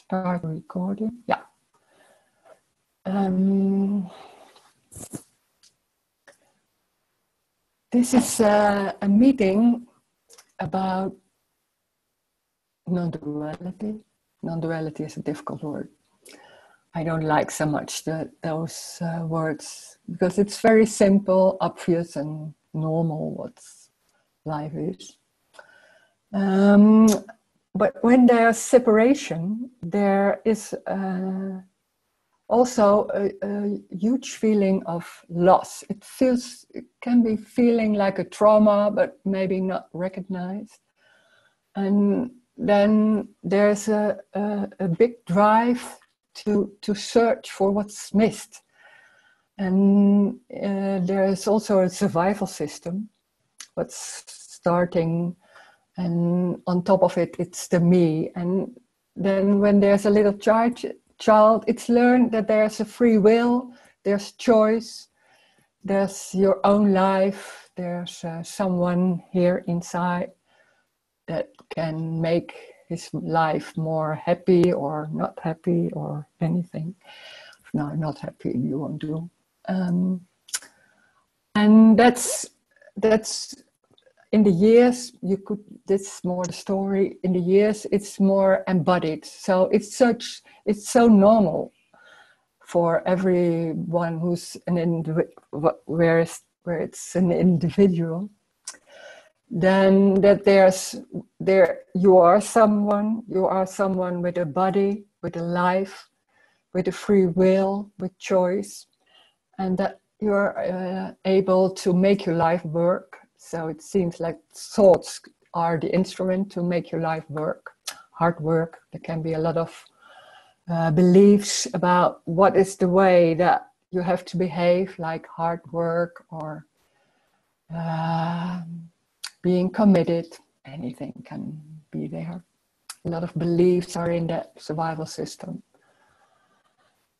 Start recording. Yeah. This is a meeting about non-duality. Non-duality is a difficult word. I don't like so much those words because it's very simple, obvious, and normal what life is. But when there's separation, there is also a huge feeling of loss. It can be feeling like a trauma, but maybe not recognized. And then there's a big drive to search for what's missed. And there is also a survival system, what's starting, and on top of it, it's the me. And then when there's a little child, it's learned that there's a free will, there's choice, there's your own life, there's someone here inside that can make his life more happy or not happy or anything. No, not happy, you won't do. And that's in the years, that's more the story. In the years, it's more embodied. So it's so normal for everyone who's where it's an individual. Then that you are someone with a body, with a life, with a free will, with choice, and that you're able to make your life work. So it seems like thoughts are the instrument to make your life work, hard work. There can be a lot of beliefs about what is the way that you have to behave, like hard work or being committed. Anything can be there. A lot of beliefs are in that survival system.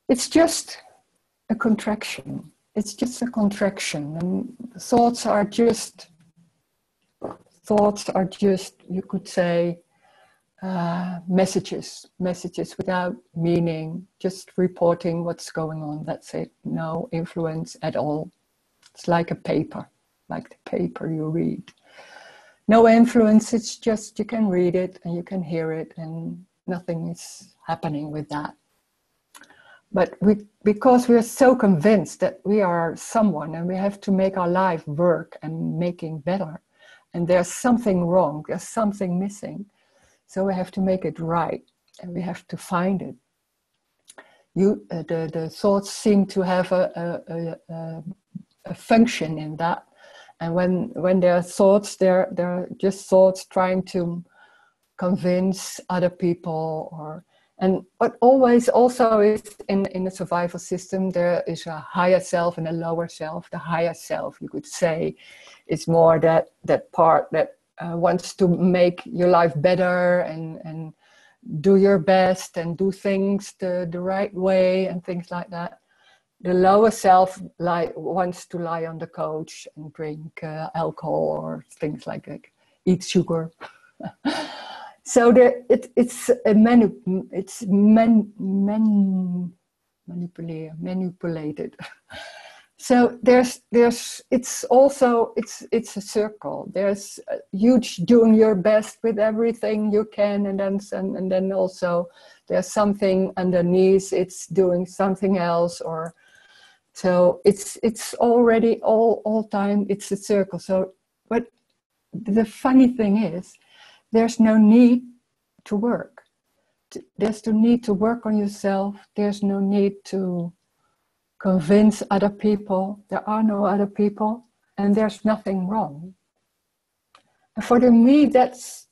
It's just a contraction. It's just a contraction, and thoughts are just, you could say, messages without meaning, just reporting what's going on. That's it. No influence at all. It's like a paper, like the paper you read. No influence. It's just you can read it and you can hear it, and nothing is happening with that. But because we are so convinced that we are someone and we have to make our life work and making better, and there's something wrong, there's something missing, so we have to make it right, and we have to find it. The thoughts seem to have a function in that, and when there are thoughts, they're just thoughts trying to convince other people. And what always also is in the survival system, there is a higher self and a lower self. The higher self, you could say, is more that part that wants to make your life better and do your best and do things the right way and things like that. The lower self wants to lie on the couch and drink alcohol or things like that, eat sugar. So it's manipulated. So it's a circle. There's huge doing your best with everything you can, and then also there's something underneath. It's doing something else, or so it's already all time. It's a circle. So, but the funny thing is, there's no need to work. There's no need to work on yourself. There's no need to convince other people. There are no other people, and there's nothing wrong. And for me, that's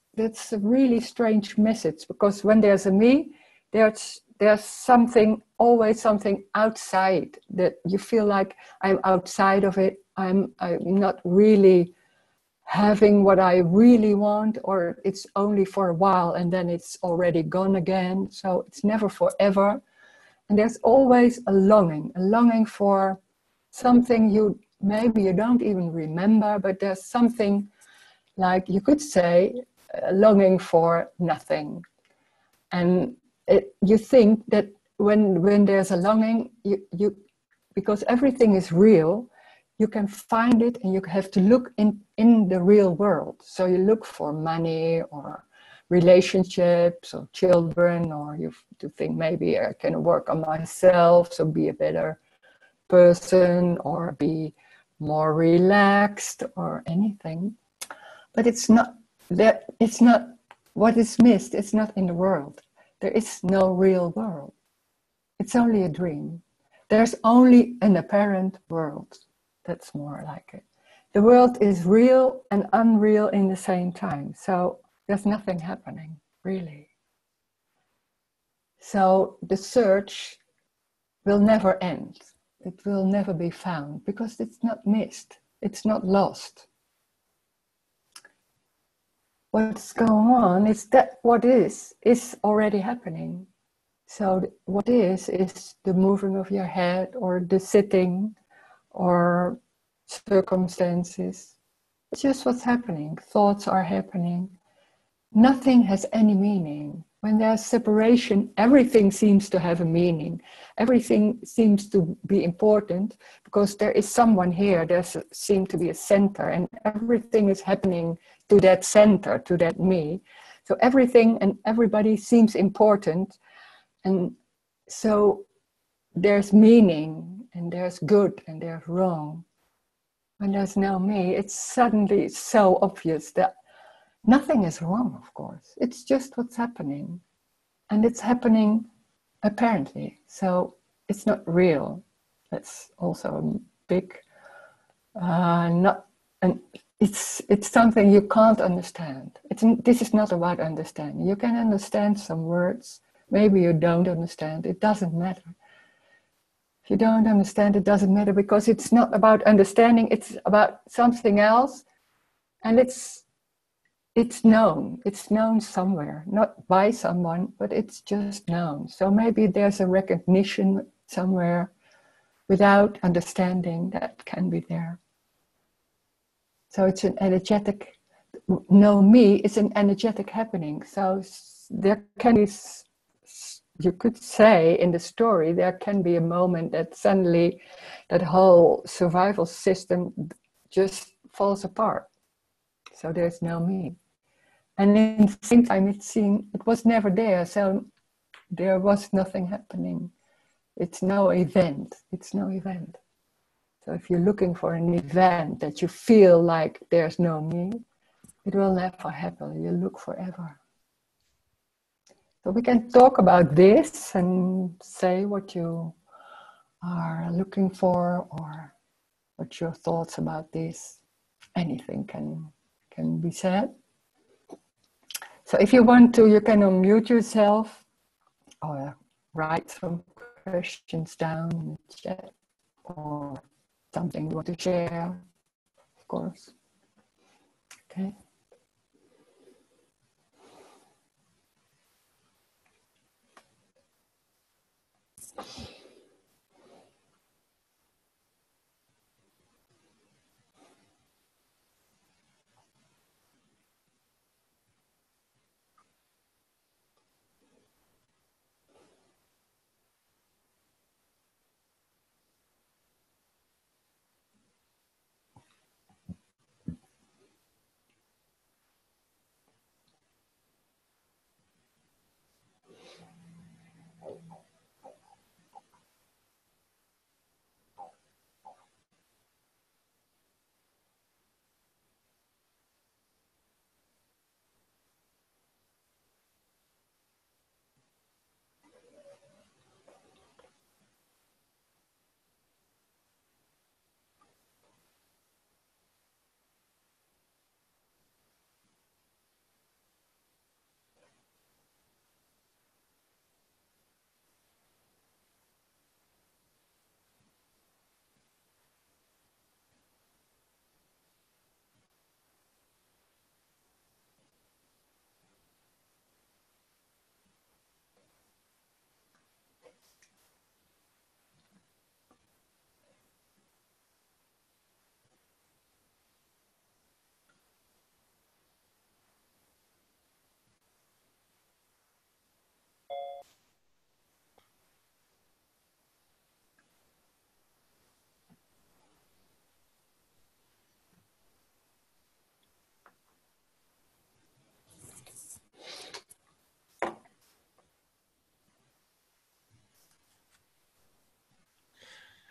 a really strange message, because when there's a me, there's always something outside that you feel like I'm outside of it. I'm not really having what I really want, or it's only for a while and then it's already gone again. So it's never forever. And there's always a longing for something maybe you don't even remember, but there's something, like you could say, a longing for nothing. And you think that when there's a longing, you because everything is real, you can find it, and you have to look in the real world. So you look for money or relationships or children, or you to think maybe I can work on myself, so be a better person or be more relaxed or anything. But it's not that, it's not what is missed, it's not in the world. There is no real world. It's only a dream. There's only an apparent world. That's more like it. The world is real and unreal in the same time. So there's nothing happening, really. So the search will never end. It will never be found because it's not missed. It's not lost. What's going on is that what is already happening. So what is the moving of your head or the sitting or circumstances. It's just what's happening. Thoughts are happening. Nothing has any meaning. When there's separation, everything seems to have a meaning. Everything seems to be important because there is someone here. There seems to be a center, and everything is happening to that center, to that me. So everything and everybody seems important. And so there's meaning, and there's good, and there's wrong. When there's no me, it's suddenly so obvious that nothing is wrong, of course. It's just what's happening. And it's happening apparently. So it's not real. That's also a big, it's something you can't understand. This is not about understanding. You can understand some words. Maybe you don't understand. It doesn't matter. If you don't understand, it doesn't matter, because it's not about understanding. It's about something else. And it's known. It's known somewhere, not by someone, but it's just known. So maybe there's a recognition somewhere without understanding that can be there. So it's an energetic, no me, it's an energetic happening. So there can be, you could say in the story, there can be a moment that suddenly that whole survival system just falls apart. So there's no me. And in the same time, it was never there. So there was nothing happening. It's no event. It's no event. So if you're looking for an event that you feel like there's no me, it will never happen. You look forever. So we can talk about this and say what you are looking for, or what's your thoughts about this. Anything can be said. So if you want to, you can unmute yourself or write some questions down in the chat, or something you want to share, of course. Okay.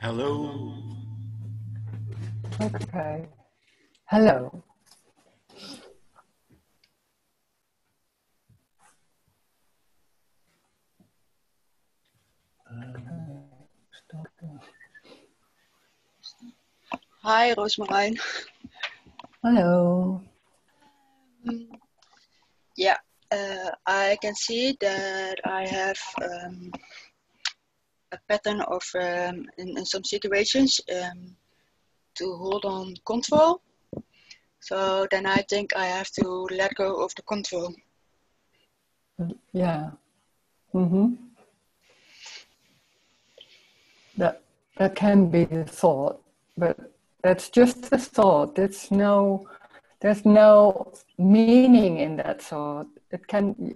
Hello. Okay. Hello. Hi, Roosmarijn. Hello. Yeah, I can see that I have a pattern of, in some situations, to hold on control. So then I think I have to let go of the control. Yeah. That can be the thought, but that's just a thought. There's no meaning in that thought. It can,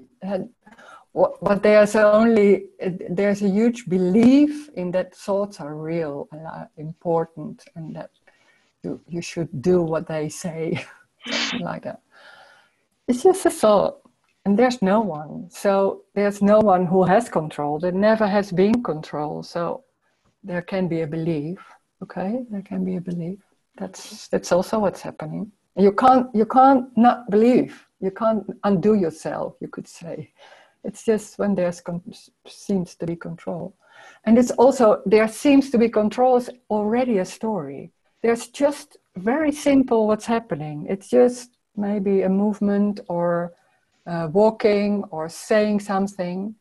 but there's a huge belief in that thoughts are real and are important, and that you should do what they say, something like that. It's just a thought, and there's no one. So there's no one who has control. There never has been control. So there can be a belief. Okay, there can be a belief. That's also what's happening. You can't not believe. You can't undo yourself, you could say. It's just when seems to be control. And it's also, there seems to be control is already a story. There's just very simple what's happening. It's just maybe a movement or walking or saying something.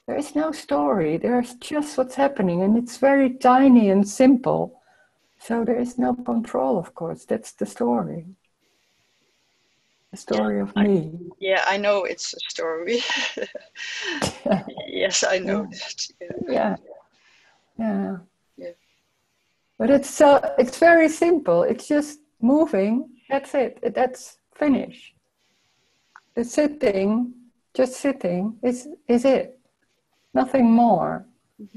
There is no story. There's just what's happening, and it's very tiny and simple. So there is no control, of course. That's the story. The story of me. I know it's a story. Yes, I know that. Yeah. But it's very simple. It's just moving. That's it. That's finished. The sitting, just sitting, is it. Nothing more.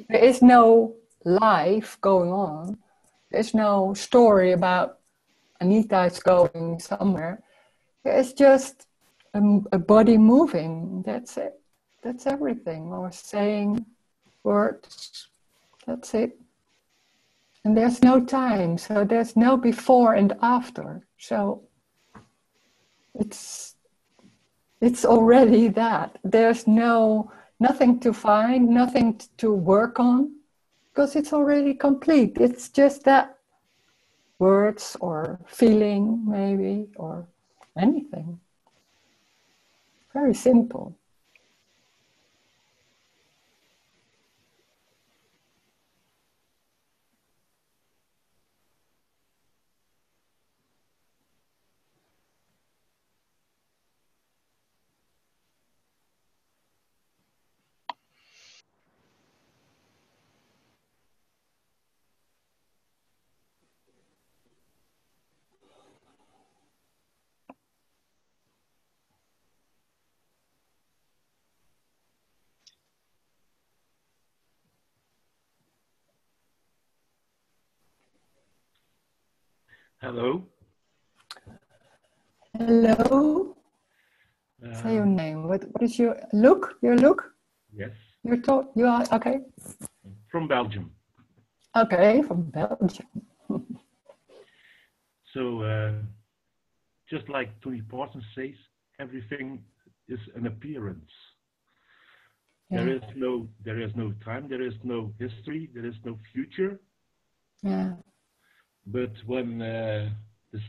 There is no life going on. There's no story about Anita is going somewhere. It's just a body moving. That's it. That's everything. Or saying words. That's it. And there's no time. So there's no before and after. So it's already that. There's nothing to find, nothing to work on, because it's already complete. It's just that words or feeling maybe or anything. Very simple. Hello. Hello. Say your name. What is your look? Your look? Yes. You are okay. From Belgium. Okay, from Belgium. So, just like Tony Parsons says, everything is an appearance. Yeah. There is no time, there is no history, there is no future. Yeah. But when the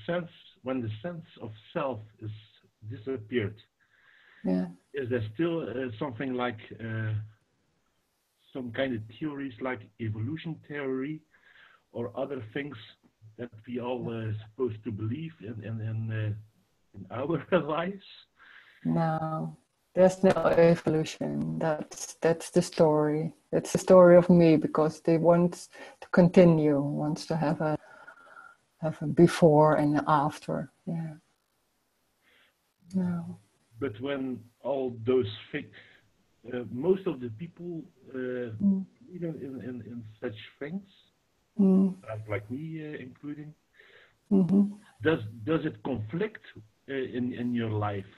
sense of self is disappeared, is there still something like some kind of theories like evolution theory or other things that we all supposed to believe in our lives? No, there's no evolution. That's the story. It's the story of me, because they want to continue, wants to have a before and after. Yeah. No. But when all those things, most of the people in such things, like me including, does it conflict in your life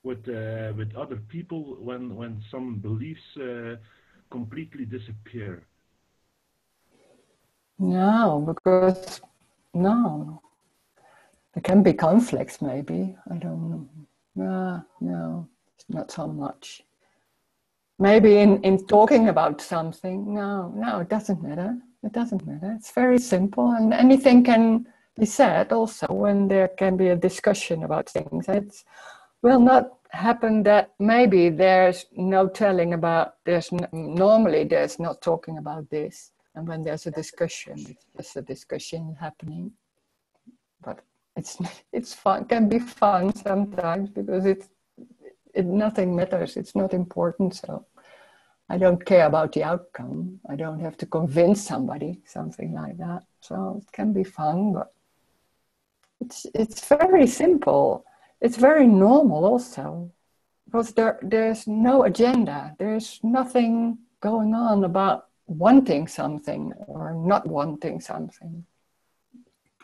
with other people when some beliefs completely disappear? No, because no. There can be conflicts, maybe. I don't know. No, not so much. Maybe in talking about something, no, it doesn't matter. It doesn't matter. It's very simple, and anything can be said also when there can be a discussion about things. It will not happen that maybe there's no telling about, normally there's not talking about this. And when there's a discussion, it's just a discussion happening. But it's fun, can be fun sometimes because nothing matters. It's not important. So I don't care about the outcome. I don't have to convince somebody, something like that. So it can be fun, but it's very simple. It's very normal also, because there's no agenda. There's nothing going on about wanting something or not wanting something.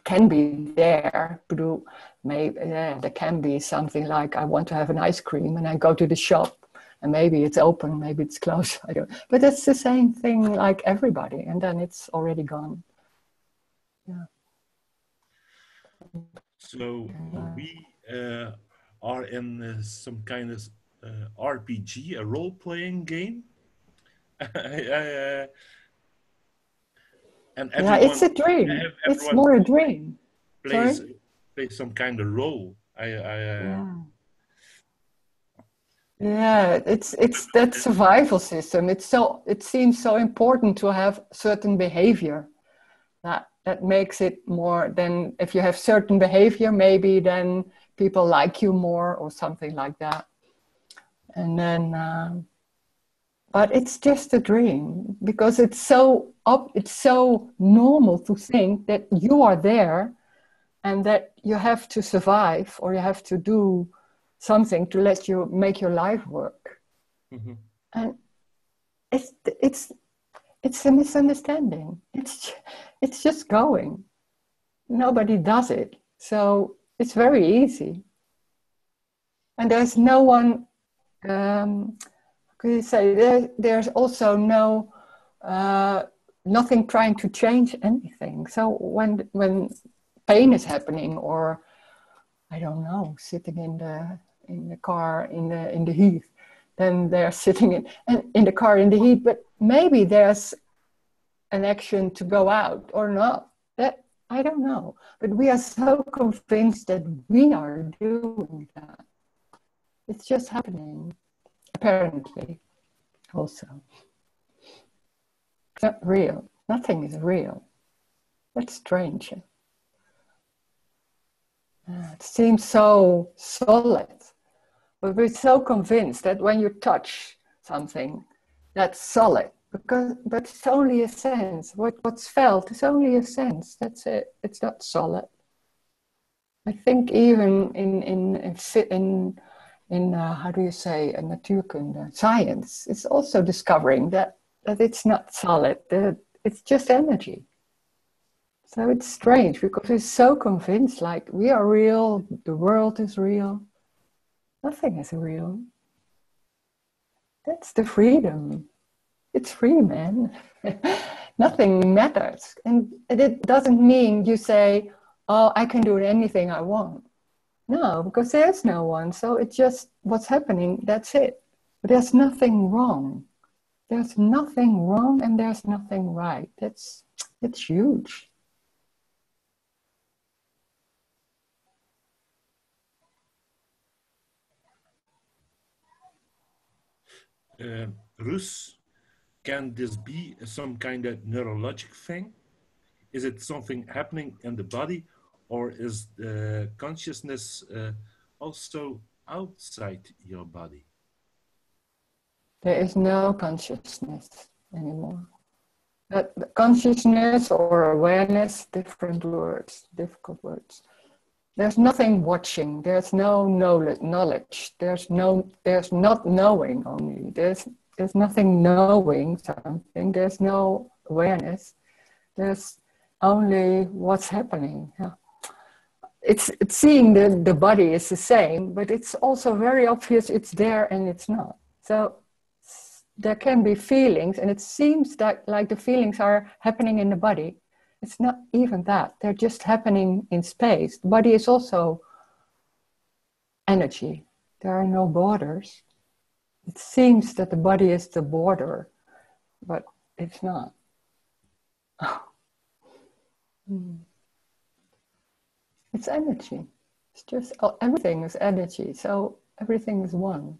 Can be there, but maybe there can be something like, I want to have an ice cream, and I go to the shop, and maybe it's open, maybe it's closed. I don't. But it's the same thing like everybody, and then it's already gone. Yeah. So we are in some kind of RPG, a role-playing game. And yeah, it's a dream. It's more a dream. Plays some kind of role. Yeah, it's that survival system. It seems so important to have certain behavior. That makes it more than, if you have certain behavior, maybe then people like you more or something like that. And then, but it's just a dream, because it's so normal to think that you are there and that you have to survive or you have to do something to let you make your life work. Mm-hmm. And it's a misunderstanding. It's just going. Nobody does it. So it's very easy. And there's no one, could you say, there's also nothing trying to change anything. So when pain is happening, or I don't know, sitting in the car in the heat, then they're sitting in the car in the heat, but maybe there's an action to go out or not. That I don't know. But we are so convinced that we are doing that. It's just happening, apparently, also. It's not real. Nothing is real. That's strange. It seems so solid. But we're so convinced that when you touch something, that's solid. But it's only a sense. What's felt is only a sense. That's it. It's not solid. I think even in how do you say, natuurkunde, science, it's also discovering that it's not solid. That it's just energy. So it's strange because we're so convinced, like we are real, the world is real. Nothing is real. That's the freedom. It's free, man. Nothing matters. And it doesn't mean you say, oh, I can do anything I want. No, because there's no one. So it's just what's happening, that's it. But there's nothing wrong. There's nothing wrong and there's nothing right. It's huge. Rus, can this be some kind of neurologic thing? Is it something happening in the body, or is the consciousness also outside your body? There is no consciousness anymore. But consciousness or awareness, different words, difficult words. There's nothing watching. There's no knowledge. There's not knowing only. There's nothing knowing something. There's no awareness. There's only what's happening. Yeah. It's seeing the body is the same, but it's also very obvious it's there and it's not. So there can be feelings, and it seems like the feelings are happening in the body, it's not even that. They're just happening in space. The body is also energy. There are no borders. It seems that the body is the border, but it's not. It's energy. It's just, everything is energy. So everything is one.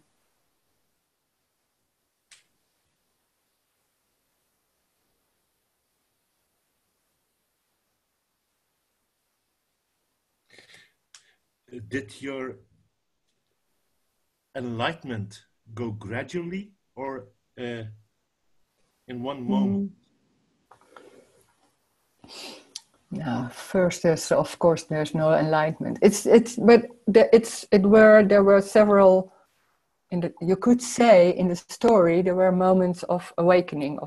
Did your enlightenment go gradually or in one moment? No, first of course there's no enlightenment. There were several, you could say in the story there were moments of awakening.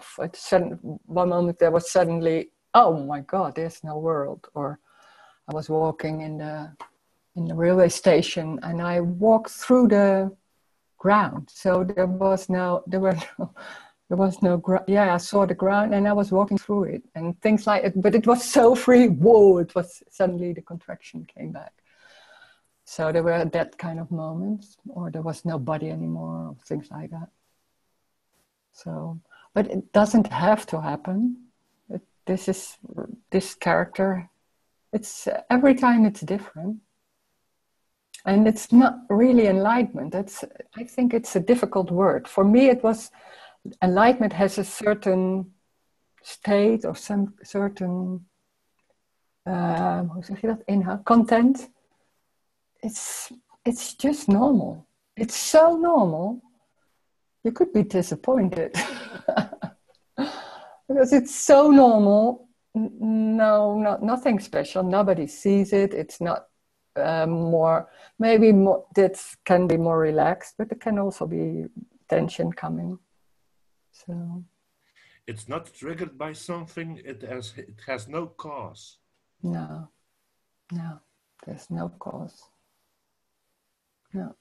One moment there was suddenly, oh my God, there's no world. Or I was walking in the railway station and I walked through the ground. So I saw the ground and I was walking through it and things like it, but it was so free. Whoa, it was suddenly the contraction came back. So there were that kind of moments, or there was no body anymore, or things like that. So, but it doesn't have to happen. This character, it's every time it's different. And it's not really enlightenment. I think it's a difficult word. For me, it was, enlightenment has a certain state or some certain, content. It's just normal. It's so normal. You could be disappointed. Because it's so normal. Nothing special. Nobody sees it. It's not that can be more relaxed, but it can also be tension coming. So it's not triggered by something. It has no cause. No, there's no cause. No.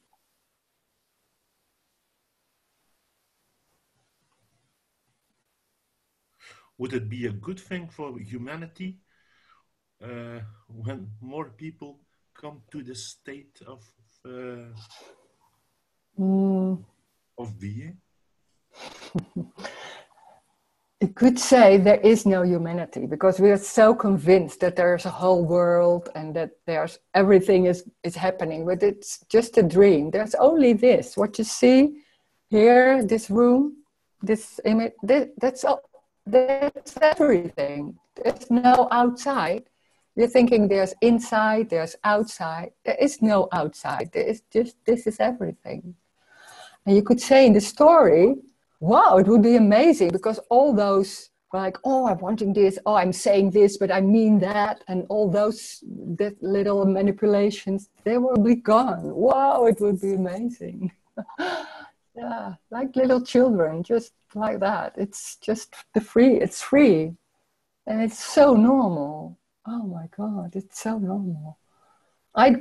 Would it be a good thing for humanity when more people come to the state of being? You could say there is no humanity because we are so convinced that there's a whole world and that everything is happening, but it's just a dream. There's only this. What you see here, this room, this image, that's all. That's everything. There's no outside. You're thinking there's inside, there's outside. There is no outside. There is just, this is everything. And you could say in the story, wow, it would be amazing because all those, like, oh, I'm wanting this, oh, I'm saying this, but I mean that, and all those little manipulations, they will be gone. Wow, it would be amazing. Yeah, like little children, just like that. It's just it's free. And it's so normal. Oh my God, it's so normal. I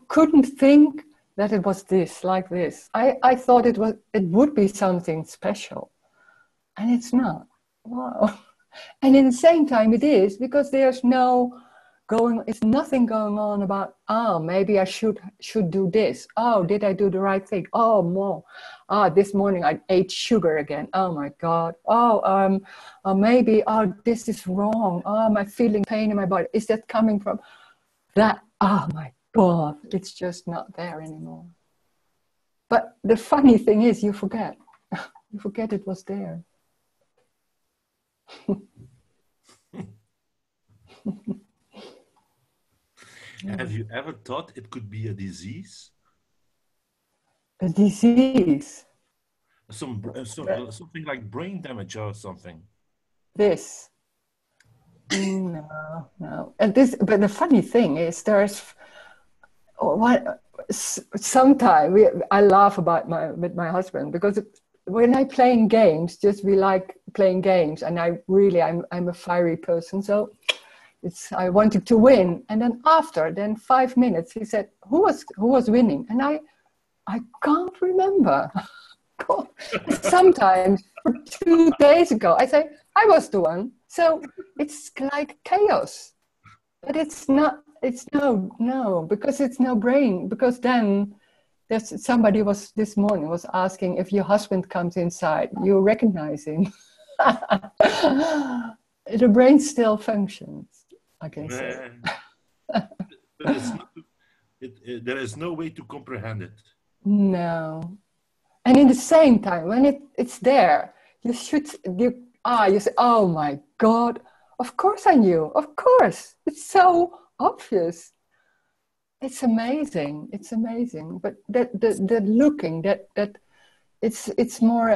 couldn't think that it was like this. I thought it would be something special. And it's not. Wow. And in the same time it is, because there's it's nothing going on about, oh, maybe I should do this. Oh, did I do the right thing? Oh, more. This morning I ate sugar again. Oh my God. Oh, maybe, this is wrong. Oh, I'm feeling pain in my body. Is that coming from that? Oh my God, it's just not there anymore. But the funny thing is, you forget. You forget it was there. Have you ever thought it could be a disease? A disease? Something like brain damage or something. This? No. But the funny thing is, sometimes I laugh with my husband, because when I playing games, we like playing games, and I'm a fiery person, so I wanted to win. And then after 5 minutes, he said, who was winning? And I can't remember. Sometimes 2 days ago, I say, I was the one. So it's like chaos, but it's not, it's no, because it's no brain, because then somebody was this morning was asking if your husband comes inside, you recognize him. The brain still functions, I can say. But it's not, there is no way to comprehend it. No. And in the same time, when it's there, you should, you say, oh my God, of course I knew, of course. It's so obvious. It's amazing. It's amazing. But the looking, that it's more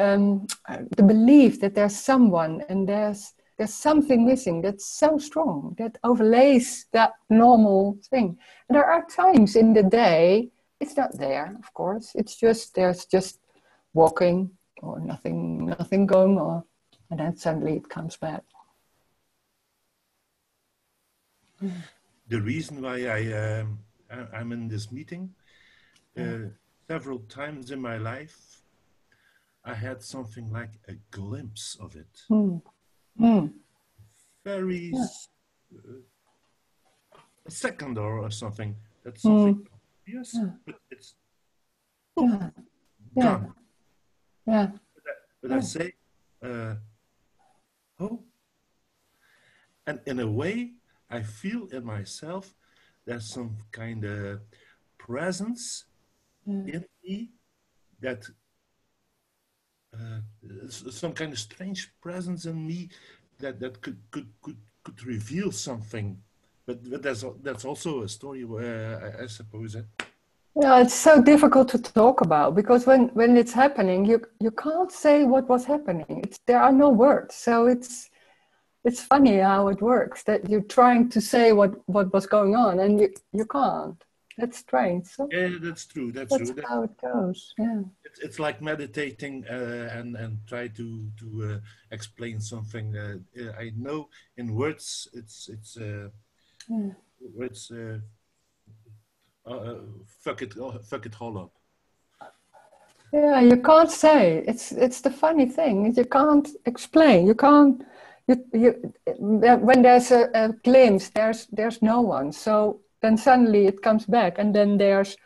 the belief that there's someone and there's something missing that's so strong that overlays that normal thing. And there are times in the day it's not there, of course. It's just there's just walking or nothing going on, and then suddenly it comes back. The reason why I'm in this meeting, several times in my life, I had something like a glimpse of it. Very a second or something. That's something obvious, but it's gone. Yeah. But I say, oh, and in a way, I feel in myself there's some kind of presence in me that some kind of strange presence in me that could reveal something, but that's also a story where I suppose. Yeah, it's so difficult to talk about because when it's happening, you can't say what was happening. There are no words, so it's funny how it works that you're trying to say what was going on and you can't. That's strange. So yeah, that's true. That's true. How it goes. Yeah. It's like meditating and try to explain something. I know in words it's fuck it all up. Yeah, you can't say. It's the funny thing. You can't explain. You can't. When there's a glimpse, there's no one. So then suddenly it comes back, and then there's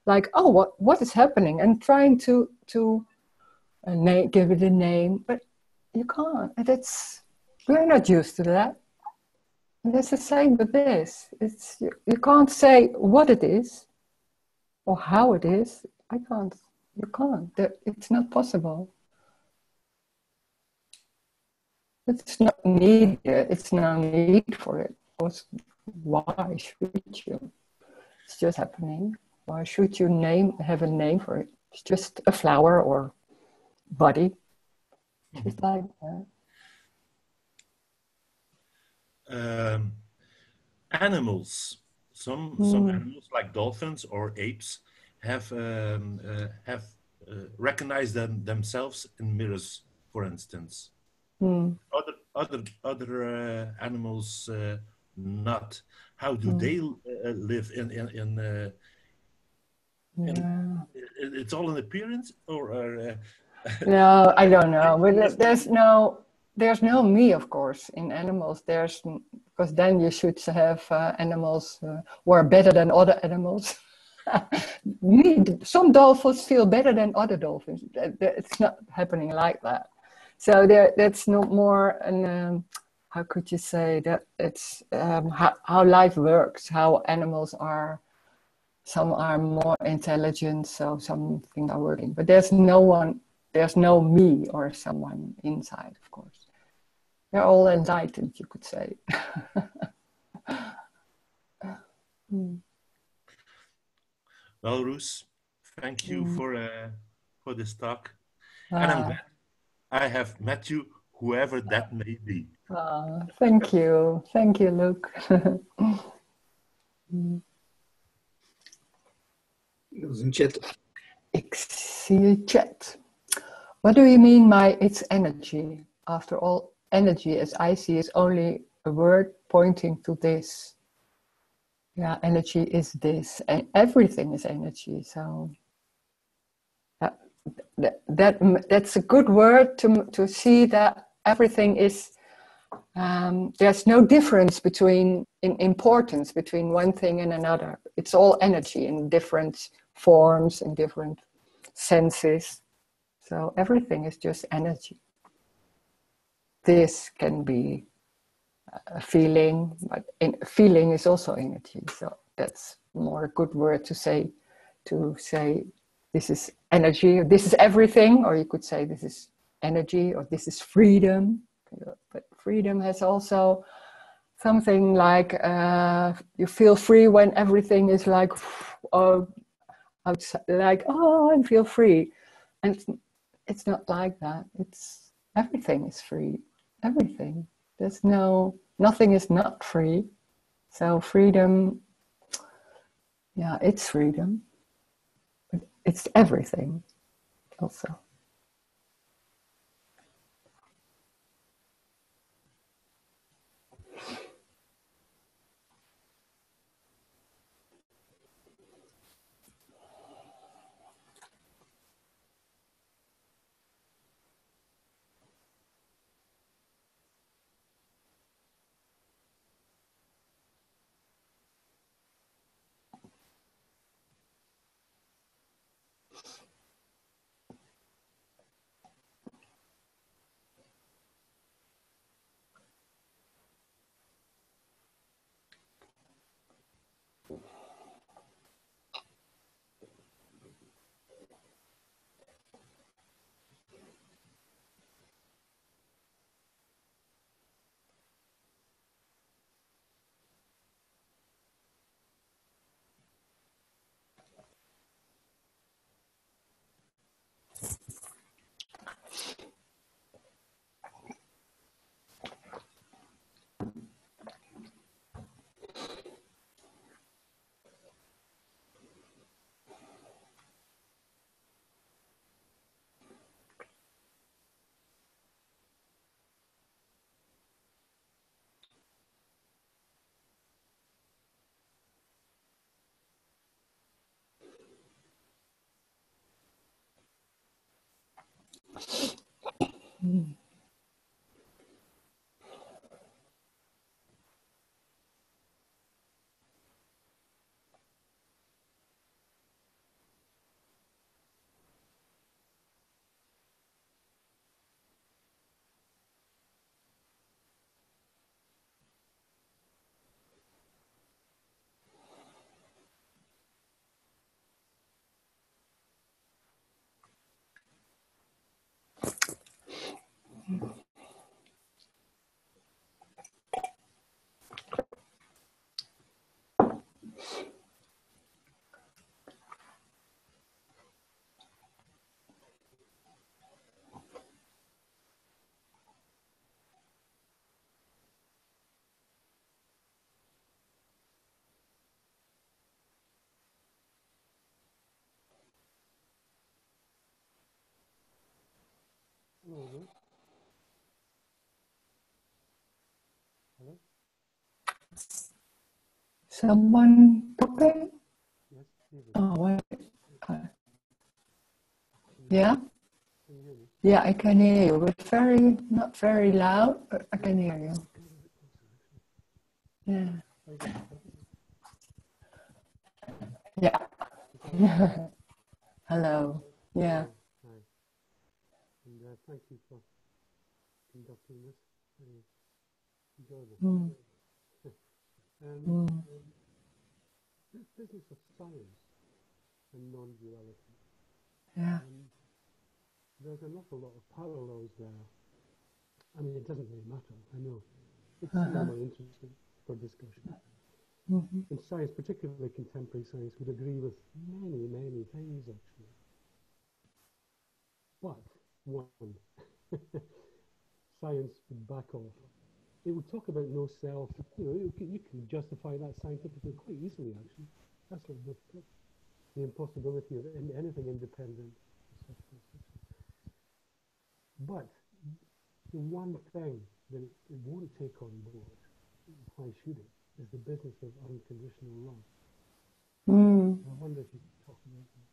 like, oh, what is happening? And trying to give it a name, but you can't. And we're not used to that. And that's the same with this. You can't say what it is or how it is. I can't. You can't. It's not possible. It's not needed. It's no need for it. Why should you? It's just happening. Why should you have a name for it? It's just a flower or body. Just like that. Animals. Some animals like dolphins or apes have recognized themselves in mirrors, for instance. Other animals not. How do they live in it's all an appearance or no, I don't know. But there's no me, of course, in animals. Because then you should have animals who are better than other animals. Some dolphins feel better than other dolphins. It's not happening like that. So that's not more an how could you say that? It's how life works. How animals are. Some are more intelligent, so some things are working. But there's no me or someone inside, of course. They're all enlightened, you could say. Well, Rose, thank you for this talk. And I'm glad I have met you, whoever that may be. Thank you. Thank you, Luke. Ik zie je chat. What do you mean by it's energy? After all, energy, as I see, is only a word pointing to this. Yeah, energy is this, and everything is energy. So that's a good word to see that everything is there's no difference in importance between one thing and another. It's all energy in different forms and different senses. So everything is just energy. This can be a feeling, but feeling is also energy. So that's more a good word to say this is energy, or this is everything, or you could say this is energy, or this is freedom. But freedom has also something like you feel free when everything is like, outside, like, oh, I feel free. And it's not like that. It's everything is free. Everything. There's nothing is not free. So freedom, yeah, it's freedom. But it's everything also. Hello? Someone talking? Yes, David. Oh, what? Yeah? Can you hear me? Yeah, I can hear you, but not very loud, but I can hear you. Yeah. Yeah. Hello. Yeah. Hi. And thank you for conducting this. Very enjoyable. Mm. Mm. This business of science and non-duality, Yeah. there's an awful lot of parallels there. I mean, it doesn't really matter, I know. It's Uh-huh. more interesting for discussion. Mm-hmm. And science, particularly contemporary science, would agree with many, many things, actually. But, one, science would back off. It would talk about no self. You can justify that scientifically quite easily, actually. That's not difficult. The impossibility of anything independent, etc., etc. But the one thing that it won't take on board, why should it, is the business of unconditional love. Mm. I wonder if you could talk about that.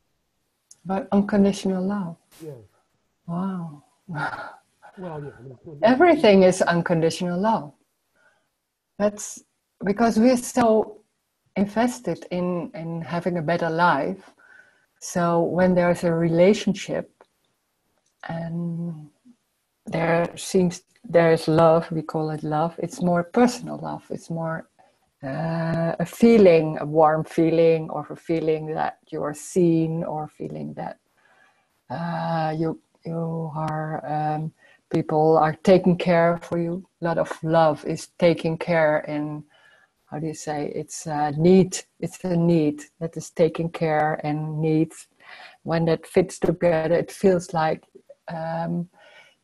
About unconditional love. Yes. Wow. Well, yeah, I mean, it's not, Everything is unconditional love. That's because we're so invested in having a better life. So when there's a relationship and there is love, we call it love, it's more personal love. It's more a feeling, a warm feeling, or a feeling that you are seen, or feeling that you are people are taking care for you. A lot of love is taking care in, how do you say, it's a need. It's a need that is taking care and needs. When that fits together, it feels like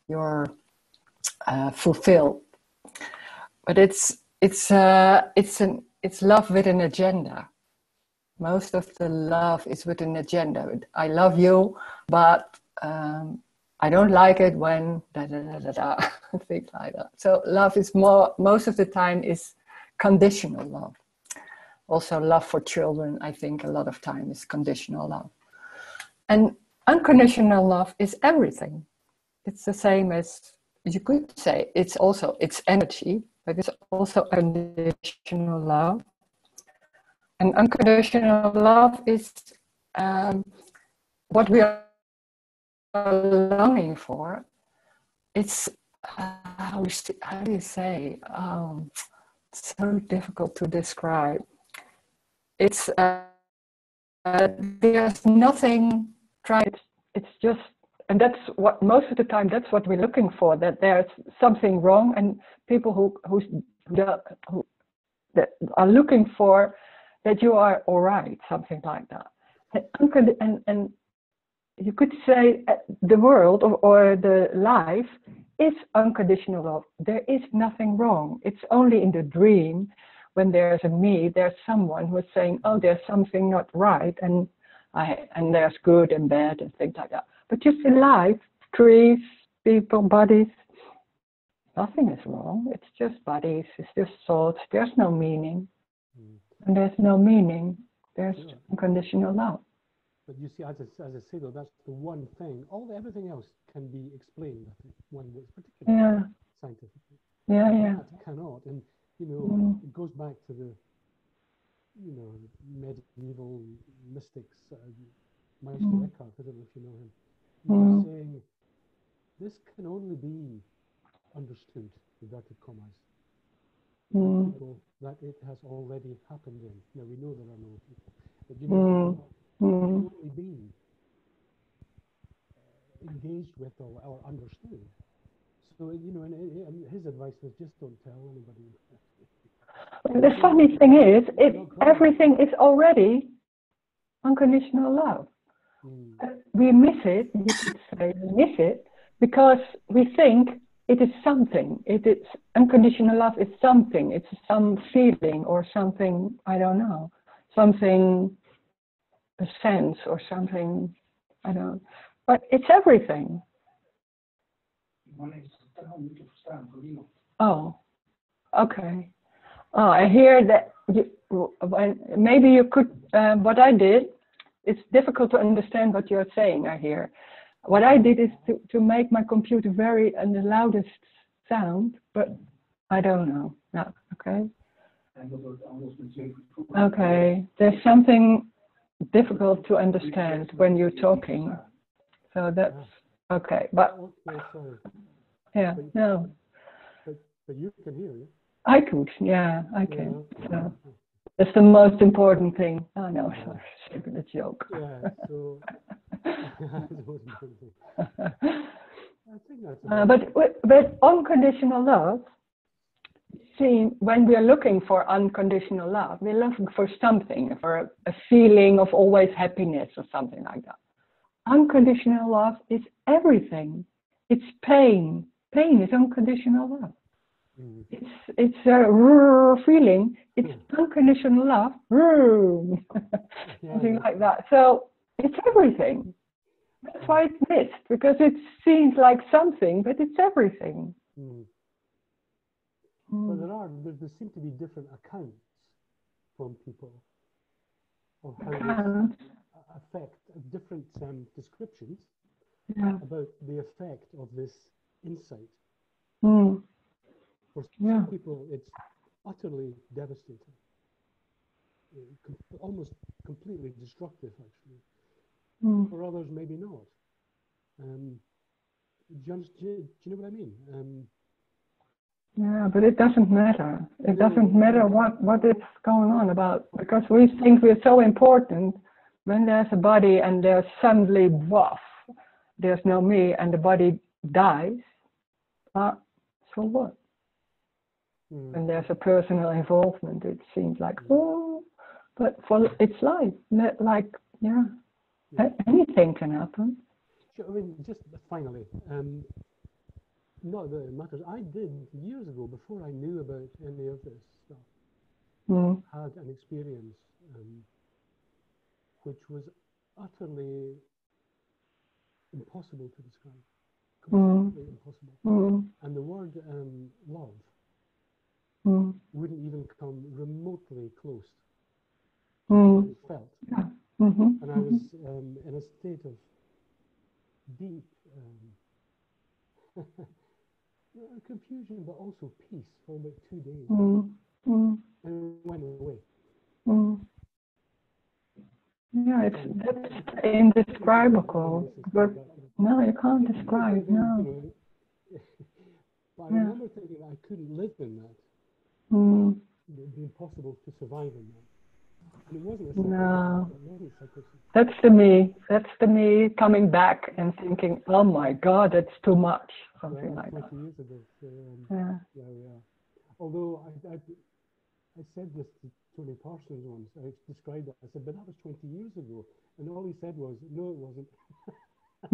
you're fulfilled. But it's love with an agenda. Most of the love is with an agenda. I love you, but I don't like it when da da da da da, things like that. So love is most of the time is conditional love. Also, love for children, I think a lot of time is conditional love. And unconditional love is everything. It's the same as, you could say, it's energy, but it's also unconditional love. And unconditional love is what we are longing for. It's, how do you say, it's so difficult to describe. It's, there's nothing trying, it's just, and that's what, most of the time, that's what we're looking for, that there's something wrong, and people who that are looking for that you are all right, something like that. And you could say the world or the life is unconditional love. There is nothing wrong. It's only in the dream when there's a me, there's someone who is saying, oh, there's something not right, and there's good and bad and things like that. But just in life, trees, people, bodies, nothing is wrong. It's just bodies, it's just thoughts. There's no meaning. And there's no meaning. There's unconditional love. But you see, as I say though, that's the one thing. Everything else can be explained, I think, one that's particularly scientifically. Yeah. That cannot. And, it goes back to the, medieval mystics, Meister Eckhart, I don't know if you know him. He was saying, this can only be understood, inverted commas, people that it has already happened in. Now, we know there are no people, but it can only be engaged with or understood. So, and his advice was just don't tell anybody. The funny thing is, everything is already unconditional love. We miss it, you could say, we miss it, because we think it is something. It is unconditional love is something. It's some feeling or something, I don't know, something, a sense or something, I don't know. But it's everything. Oh, okay. Oh, I hear that maybe you could, what I did, it's difficult to understand what you're saying, I hear. What I did is to make my computer very in the loudest sound, but I don't know. No, okay. Okay, there's something difficult to understand when you're talking. So that's okay, but yeah, no. But you can hear it. I could, yeah, I can. So that's the most important thing. Oh no, sorry, a joke. Yeah, so I think that's but unconditional love, see, when we're looking for unconditional love, we're looking for something, for a feeling of always happiness or something like that. Unconditional love is everything. It's pain. Pain is unconditional love. It's a feeling. It's unconditional love. Something like that. So it's everything. That's why it's missed, because it seems like something, but it's everything. But there seem to be different accounts from people of how this affect different descriptions about the effect of this insight. Mm. For Yeah. some people, it's utterly devastating, almost completely destructive, actually. Mm. For others, maybe not. Do you know what I mean? Yeah, but it doesn't matter. It No, doesn't matter what is going on about, because we think we're so important. When there's a body and there's suddenly, woof, there's no me, and the body dies, so what? When there's a personal involvement, it seems like, oh, but it's life. Like, yeah, anything can happen. Sure, I mean, just finally, not that it matters. I did years ago, before I knew about any of this stuff, had an experience which was utterly impossible to describe, completely impossible. And the word love wouldn't even come remotely close to what it felt. Yeah. And I was in a state of deep confusion, but also peace for about 2 days. And it went away. Yeah, that's indescribable. But no, you can't describe. No. But I remember thinking that I couldn't live in that. It'd be impossible to survive in that. And it wasn't a psychosis. No. It wasn't psychosis. That's the me. That's the me coming back and thinking, oh my God, that's too much. Something like 20 that. years ago. So, Yeah. Although I said this to Tony Parsons once, I described it. I said, but that was 20 years ago. And all he said was, no, it wasn't. I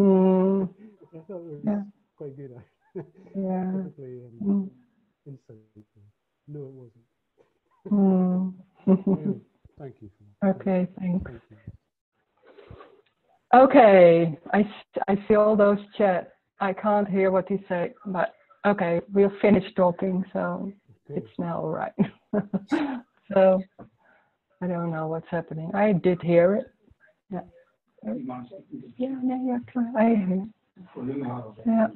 thought it was quite good. Typically insight. No, it wasn't. Anyway, thank you for that. Okay, thanks. Thank you. Okay, I see all those chats. I can't hear what you say, but okay, we'll finish talking, so it's now all right. So I don't know what's happening. I did hear it. Yeah. Yeah, I hear. Yeah.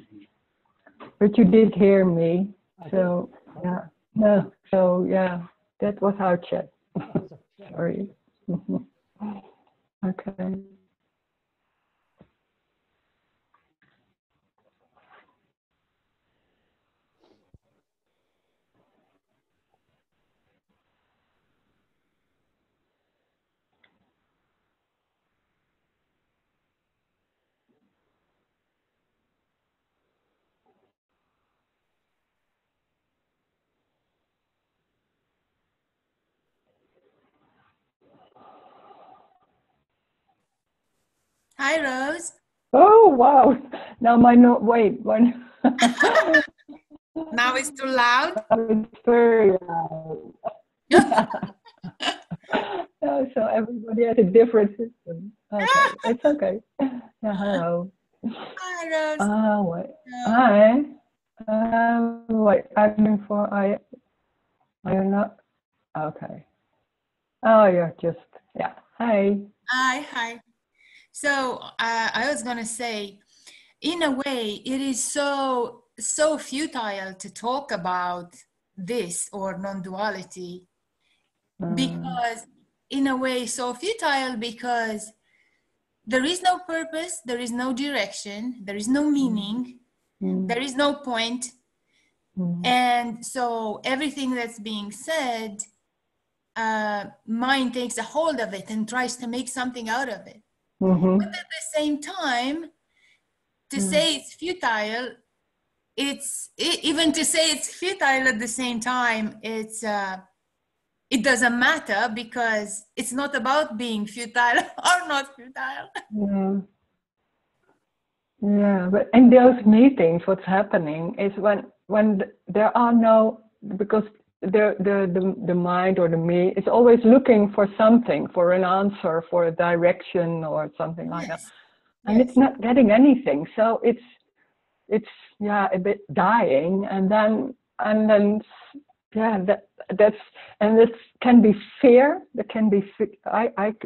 But you did hear me. So yeah. No. So yeah, that was our chat. Sorry. Okay. Hi, Rose. Oh wow! Now my wait one. Now it's too loud. It's very loud. Oh, so everybody has a different system. Okay, it's okay. Yeah, hello. Hi, Rose. Wait. Hi. Wait. I'm for I am not. Okay. Oh, you're just yeah. Hi. Hi. So I was gonna say, in a way, it is so futile to talk about this or non-duality, because in a way so futile because there is no purpose, there is no direction, there is no meaning, there is no point, and so everything that's being said, mind takes a hold of it and tries to make something out of it. But at the same time, to say it's futile, even to say it's futile at the same time, it doesn't matter, because it's not about being futile or not futile. Yeah, but in those meetings, what's happening is when there are no, because the mind or the me is always looking for something, for an answer, for a direction or something like that, and it's not getting anything. So it's a bit dying, and then that's and this can be fear. There can be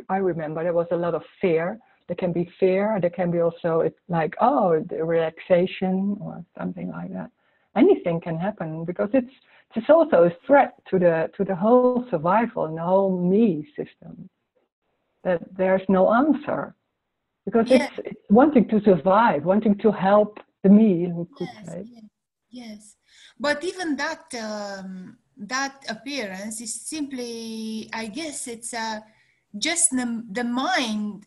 I remember there was a lot of fear. There can be fear. There can be also like, oh, the relaxation or something like that. Anything can happen because it's also a threat to the whole survival and the whole me system. That there's no answer because it's wanting to survive, wanting to help the me, who could say. Yes. But even that that appearance is simply, I guess, it's just the mind.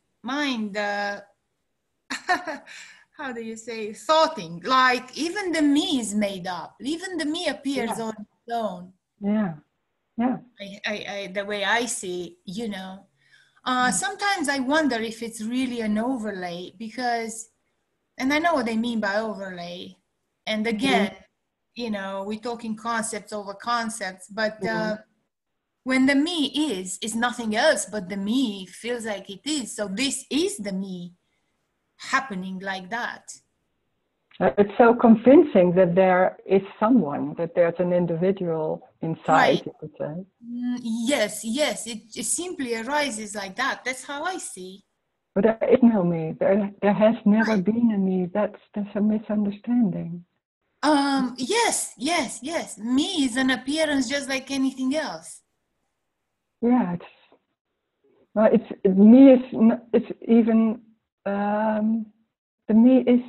How do you say, thoughting? Like even the me is made up. Even the me appears on its own. Yeah. The way I see, sometimes I wonder if it's really an overlay because, and I know what they mean by overlay. And again, we're talking concepts over concepts, but when the me is nothing else but the me feels like it is. So this is the me happening like that. It's so convincing that there is someone, that there's an individual inside, you could say. Yes, it simply arises like that. That's how I see. But there is no me. There has never been a me. That's a misunderstanding. Yes. Me is an appearance just like anything else. Yeah, it's even the me is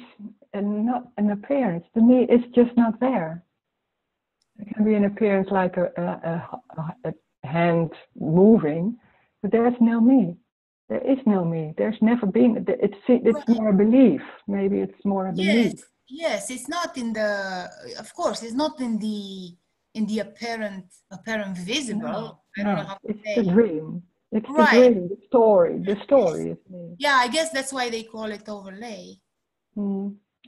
not an appearance. The me is just not there. It can be an appearance like a hand moving, but there's no me. There is no me. There's never been. It's more a belief. Maybe it's more a belief. Yes, it's not in the. Of course, it's not in the apparent visible. I don't know how to say. It's the dream. It's the dream. The story. The story is me. Yeah, I guess that's why they call it overlay.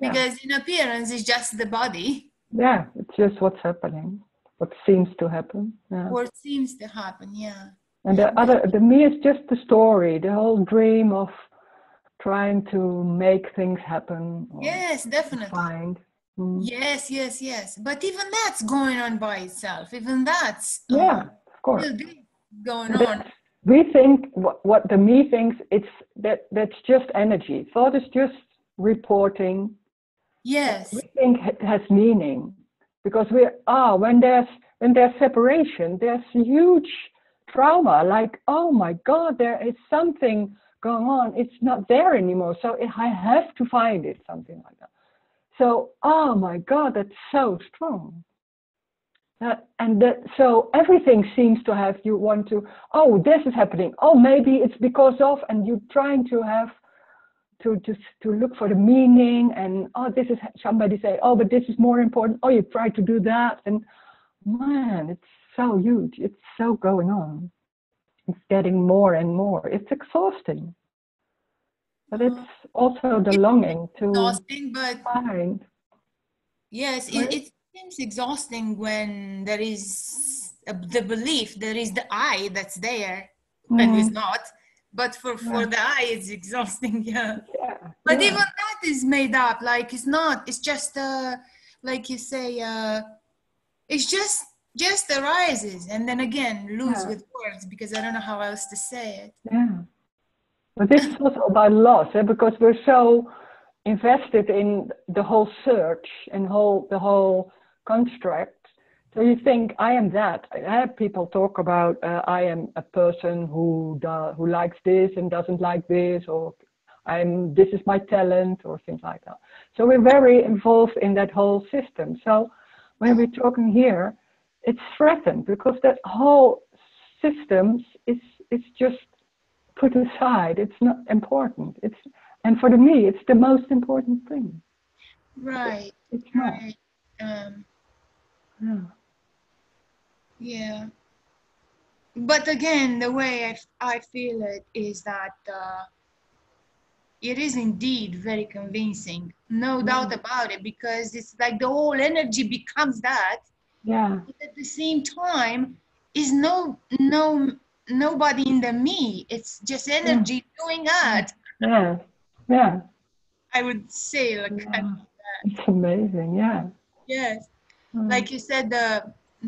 Because in appearance, it's just the body. Yeah, it's just what's happening. What seems to happen. Yeah. What seems to happen. Yeah. And the me is just the story. The whole dream of trying to make things happen. Yes, definitely. Find. Yes. But even that's going on by itself. Even that's of course going on. We think what the me thinks. That's just energy. Thought is just reporting. Yes. We think it has meaning because when there's separation, there's huge trauma. Like, oh my God, there is something going on. It's not there anymore. So I have to find it, something like that. So, oh my God, that's so strong. So everything seems to have, you want to, oh, this is happening. Oh, maybe it's because of, and you're trying to have, to look for the meaning, and this is, somebody say, oh, but this is more important. Oh, you try to do that. And man, it's so huge. It's so going on. It's getting more and more. It's exhausting. But it's also the longing to find. Yes, it seems exhausting when there is the belief, there is the I that's there, and it's not. But for the I, it's exhausting. But even that is made up. Like it's not. It's just like you say. It's just arises, and then again lose with words because I don't know how else to say it. Yeah. But this is also about loss, because we're so invested in the whole search and the whole construct. So you think, I am that. I have people talk about, I am a person who likes this and doesn't like this, or this is my talent, or things like that. So we're very involved in that whole system. So when we're talking here, it's threatened because that whole system is just put aside. It's not important. And for me, it's the most important thing. Right. It's not. Yeah. But again, the way I feel it is that it is indeed very convincing. No doubt about it, because it's like the whole energy becomes that. Yeah. But at the same time, is nobody in the me. It's just energy doing that. Yeah. I would say like kind of that. It's amazing. Yeah. Yes. Like you said,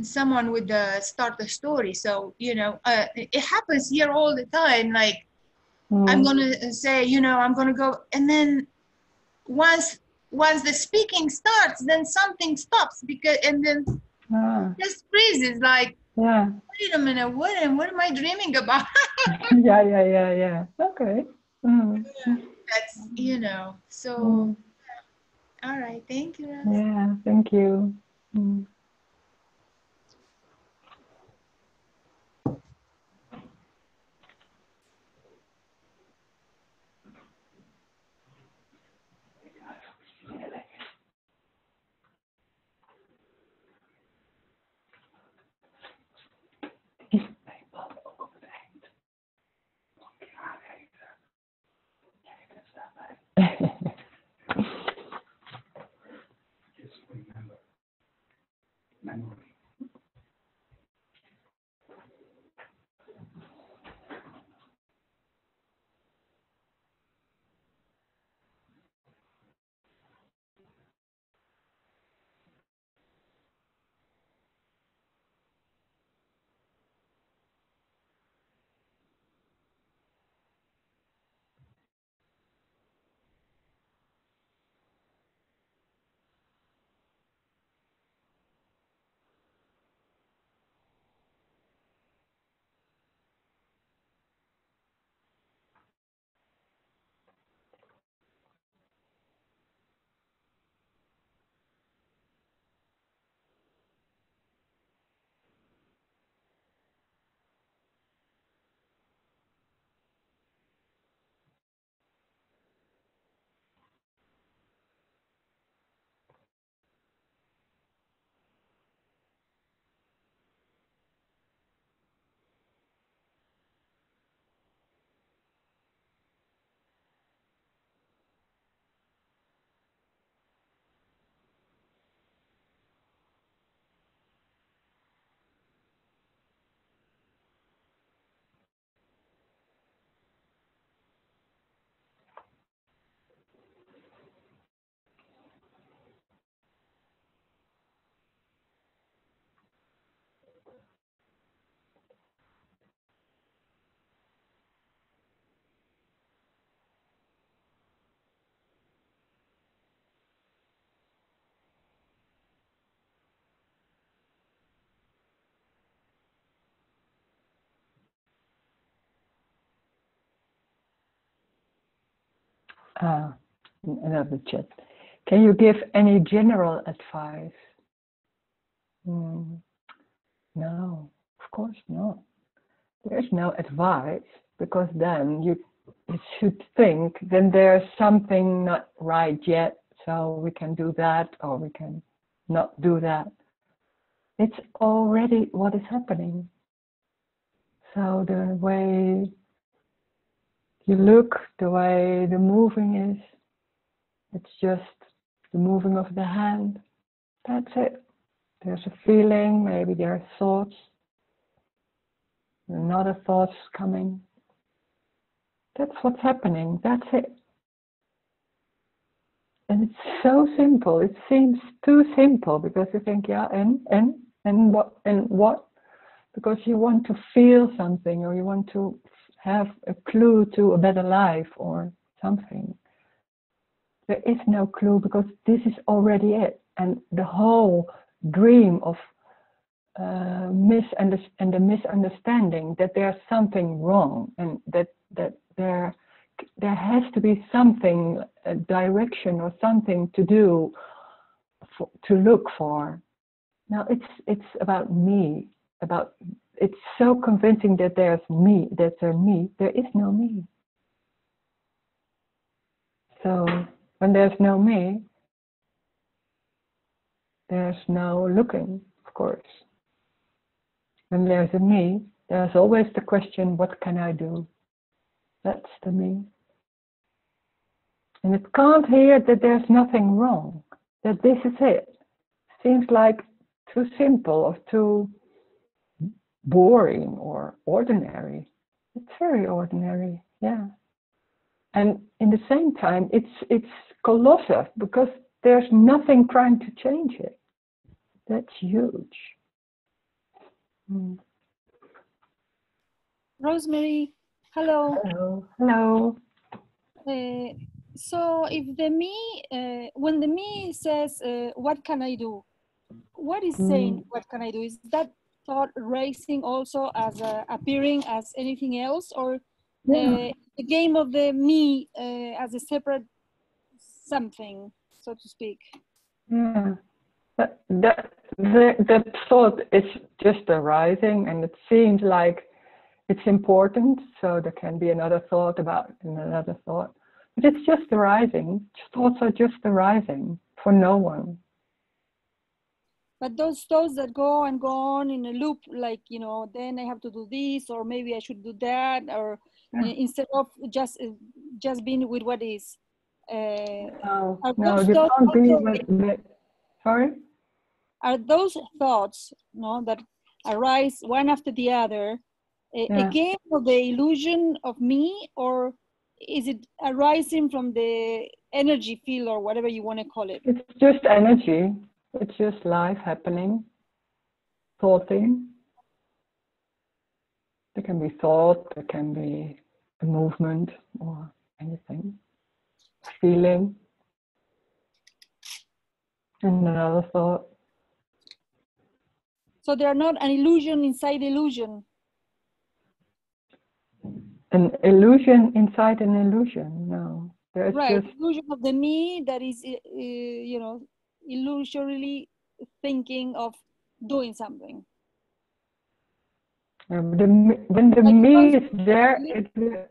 someone would start a story. So, it happens here all the time. Like I'm going to say, you know, I'm going to go. And then once the speaking starts, then something stops because, and then just freezes like, wait a minute, what am I dreaming about? Yeah. Okay. That's, you know, so, all right. Thank you, Rose. Yeah, thank you. Another chat. Can you give any general advice? No, of course not. There's no advice, because then you should think, then there's something not right yet, so we can do that or we can not do that. It's already what is happening. So the way you look, the way the moving is, it's just the moving of the hand. That's it. There's a feeling, maybe there are thoughts, another thoughts coming. That's what's happening. That's it. And it's so simple. It seems too simple because you think, yeah, and what? Because you want to feel something, or you want to have a clue to a better life or something. There is no clue, because this is already it. And the whole dream of the misunderstanding that there's something wrong, and that there has to be something, a direction or something to do, to look for. Now it's about me. It's so convincing that there's me, that there's me. There is no me. So when there's no me, there's no looking, of course. When there's a me, there's always the question, what can I do? That's the me. And it can't hear that there's nothing wrong, that this is it. Seems like too simple or too boring or ordinary. It's very ordinary, yeah. And in the same time, it's colossal, because there's nothing trying to change it. That's huge. Rosemary, Hello. Hello. Hello. So if the me, when the me says, what can I do? What is saying, what can I do? Is that thought raising also as appearing as anything else, or Yeah. the game of the me as a separate something, so to speak? Yeah. The thought is just arising, and it seems like it's important, so there can be another thought about another thought. But it's just arising. Thoughts are just arising for no one. But those thoughts that go and go on in a loop, like, you know, then I have to do this, or maybe I should do that, or instead of just being with what is. No, Those you thoughts can't be also, with, sorry? are those thoughts, no, that arise one after the other, a game of the illusion of me, or is it arising from the energy field, or whatever you want to call it? It's just energy. It's just life happening, thoughting. There can be thought, there can be a movement or anything. Feeling. And another thought. So they are not an illusion inside illusion. An illusion inside an illusion, no. There's right, just illusion of the me that is, you know, illusorily thinking of doing something. when the Like me is there,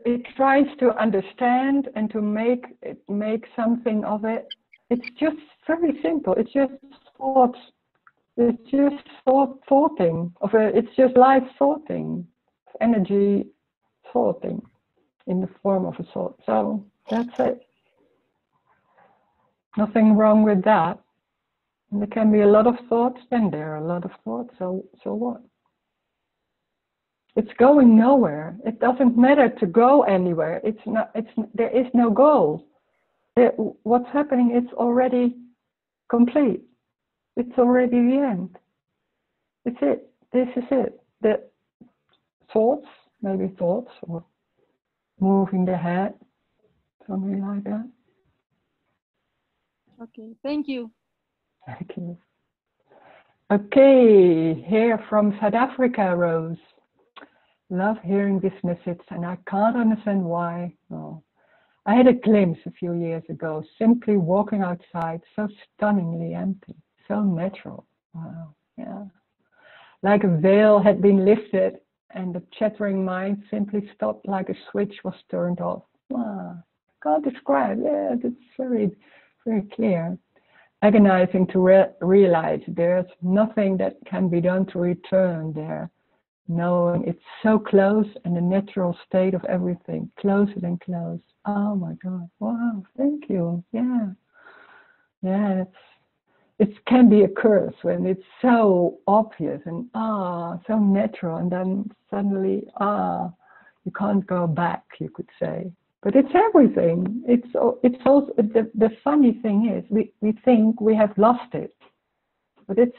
it tries to understand and to make something of it. It's just very simple. It's just thoughts. It's just thoughting of it. It's just life thoughting, energy thoughting in the form of a thought. So that's it. Nothing wrong with that. And there can be a lot of thoughts, then there are a lot of thoughts. So what? It's going nowhere. It doesn't matter to go anywhere. It's not. There is no goal. What's happening? It's already complete. It's already the end. It's it. This is it. The thoughts, maybe thoughts, or moving the head, something like that. Okay, thank you. Thank you. Okay, here from South Africa, Rose. Love hearing this message, and I can't understand why. Oh. I had a glimpse a few years ago, simply walking outside, so stunningly empty, so natural. Wow, yeah. Like a veil had been lifted, and the chattering mind simply stopped like a switch was turned off. Wow, can't describe. Yeah, that's very, very clear. Agonizing to realize there's nothing that can be done to return there. Knowing it's so close and the natural state of everything, closer than close. Oh my God, wow, thank you. Yeah, it can be a curse when it's so obvious and so natural, and then suddenly you can't go back, you could say. But it's everything. It's also, the funny thing is we think we have lost it, but it's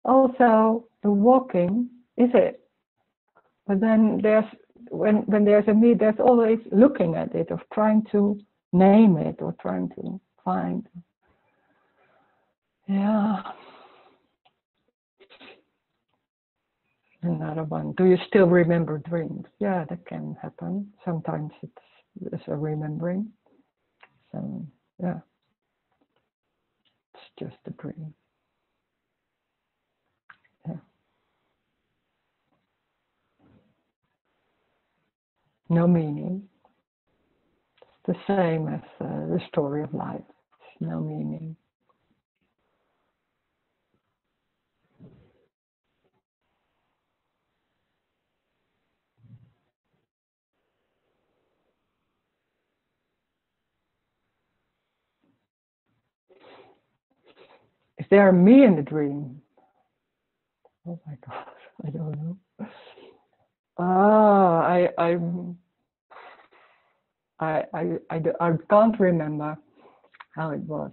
also the walking, is it? But then when there's a me, there's always looking at it, of trying to name it or trying to find. Yeah. Another one. Do you still remember dreams? Yeah, that can happen. Sometimes it's a remembering. So yeah, it's just a dream. Yeah. No meaning. It's the same as the story of life. It's no meaning. Is there a me in the dream? Oh my God, I don't know. I can't remember how it was.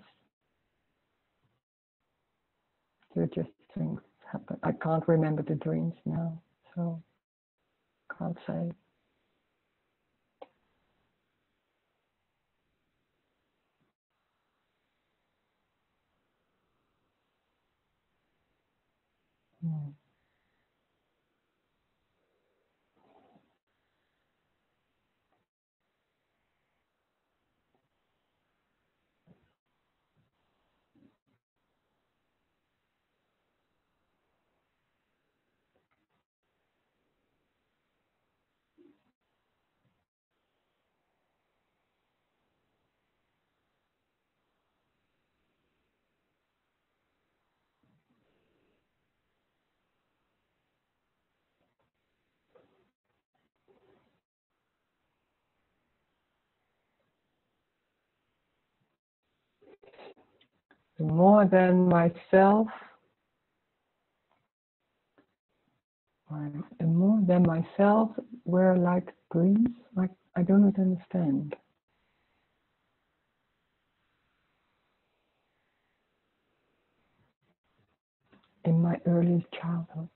There just things happen. I can't remember the dreams now, so can't say. Mm. More than myself, the more than myself were like dreams. Like I do not understand. In my early childhood.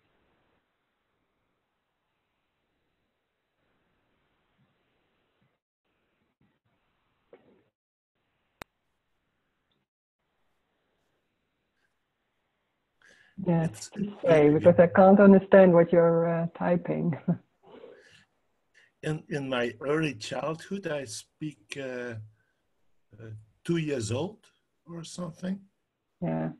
Yes, to say, because I can't understand what you're typing. In my early childhood, I speak 2 years old or something. Yeah.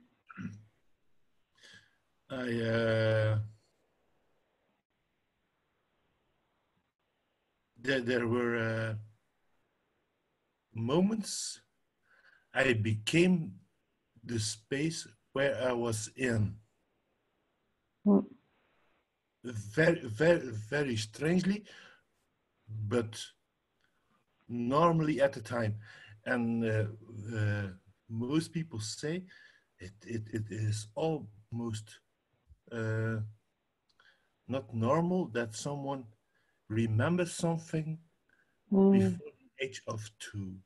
There were moments I became the space where I was in. Mm. Very, very, very strangely, but normally at the time. And most people say it is almost not normal that someone remembers something before the age of 2.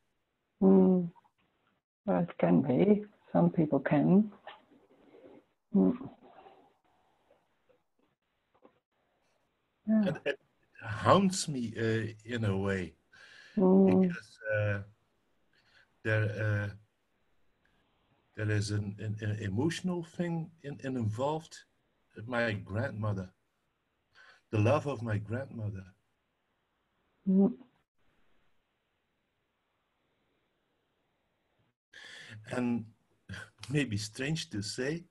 Mm. Well, it can be. Some people can. Mm. Yeah. And it haunts me in a way, because there is an emotional thing involved. My grandmother, the love of my grandmother. Mm. And maybe strange to say,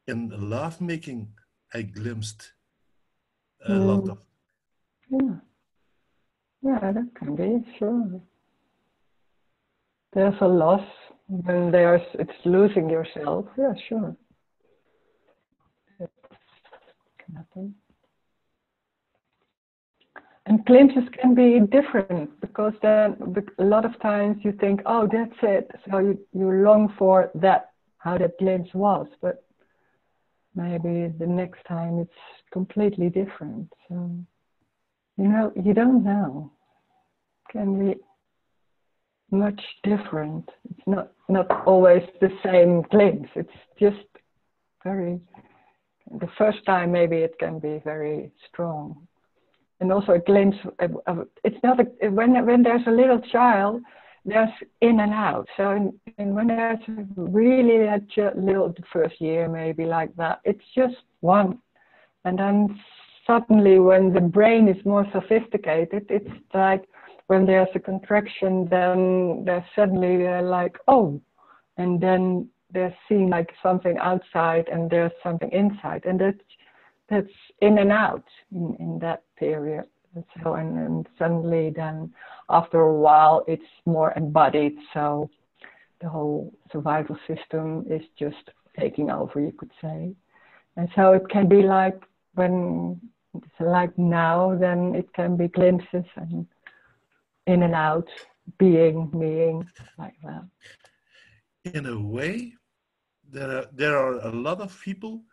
in love making, I glimpsed a lot of. Yeah. Yeah, that can be, sure. There's a loss when it's losing yourself. Yeah, sure. It can happen. And glimpses can be different, because then a lot of times you think, oh, that's it. So you long for that, how that glimpse was. But maybe the next time it's completely different. So, you don't know. It can be much different. It's not always the same glimpse. It's just the first time maybe it can be very strong. And also a glimpse of it's not when there's a little child, there's in and out. So when there's really a little, the first year maybe like that, it's just one. And then suddenly when the brain is more sophisticated, it's like when there's a contraction, then there's suddenly like, oh, and then they're seeing like something outside and there's something inside, and that's in and out in that period. So and suddenly then after a while it's more embodied, so the whole survival system is just taking over, you could say. And so it can be like when it's like now, then it can be glimpses and in and out, being like that. In a way, there are a lot of people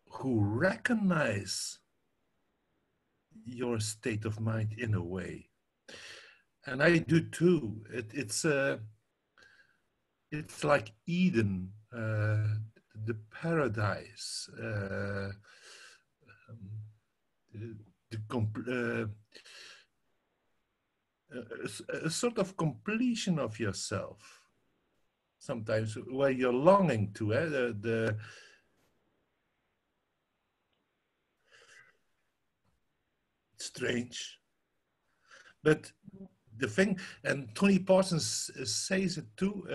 who recognize your state of mind in a way, and I do too. It's like Eden, the paradise, a sort of completion of yourself. Sometimes where you're longing to, strange. But the thing, and Tony Parsons says it too,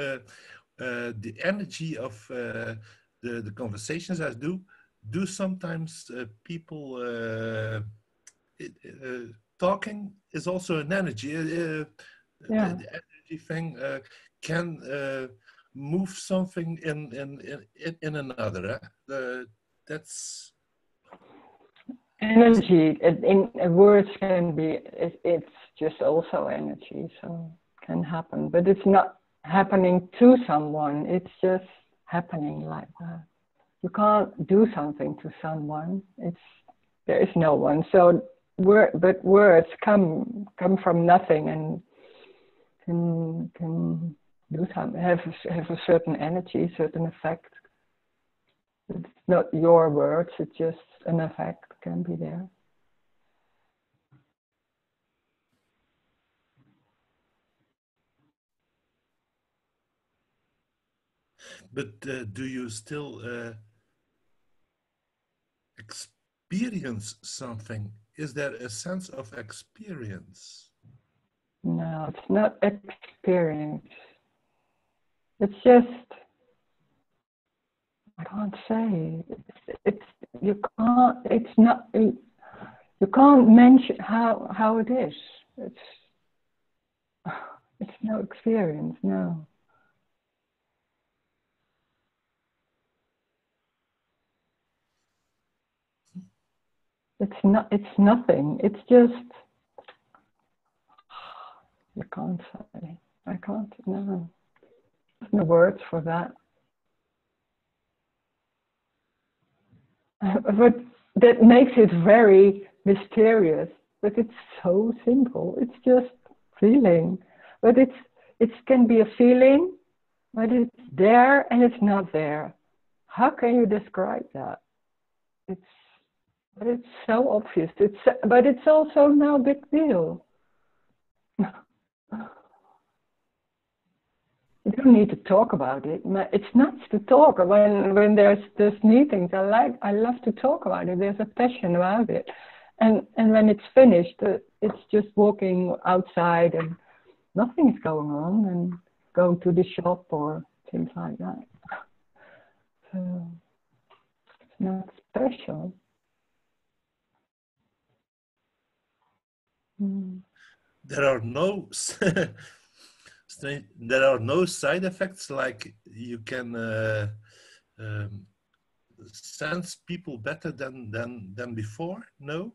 the energy of the conversations I do sometimes people talking is also an energy. The energy thing can move something in another. That's energy. In words can be. It's just also energy, so can happen. But it's not happening to someone. It's just happening like that. You can't do something to someone. There is no one. So but words come from nothing and can do something. Have a certain energy, certain effect. It's not your words. It's just an effect can be there. But do you still experience something? Is there a sense of experience? No, it's not experience. It's just, I can't say. You can't mention how it is. It's no experience, no. It's nothing. It's just, you can't say. I can't, no. There's no words for that. But that makes it very mysterious. But it's so simple. It's just feeling. But it can be a feeling, but it's there and it's not there. How can you describe that? But it's so obvious. But it's also no big deal. You don't need to talk about it. It's nuts to talk when there's meetings. I love to talk about it. There's a passion about it, and when it's finished, it's just walking outside and nothing is going on, and going to the shop or things like that. So it's not special. There are no there are no side effects, like you can sense people better than before. No,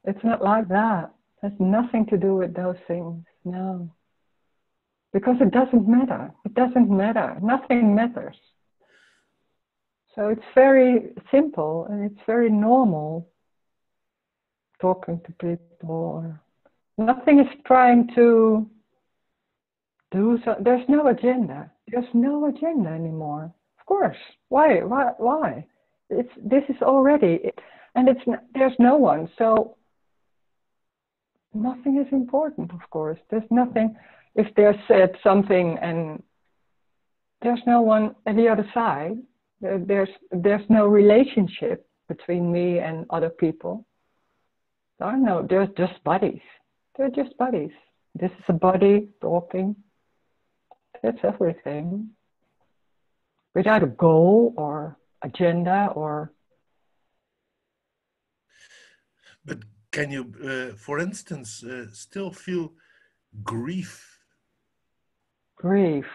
it's not like that. It has nothing to do with those things. No, because it doesn't matter. Nothing matters. So it's very simple and it's very normal talking to people. Nothing is trying to do so. There's no agenda. There's no agenda anymore. Of course. Why? This is already, and there's no one. So nothing is important. Of course, there's nothing. If there's said something and there's no one at the other side, there's no relationship between me and other people. There's just bodies. They're just bodies. This is a body talking. That's everything. Without a goal or agenda or... But can you, for instance, still feel grief? Grief.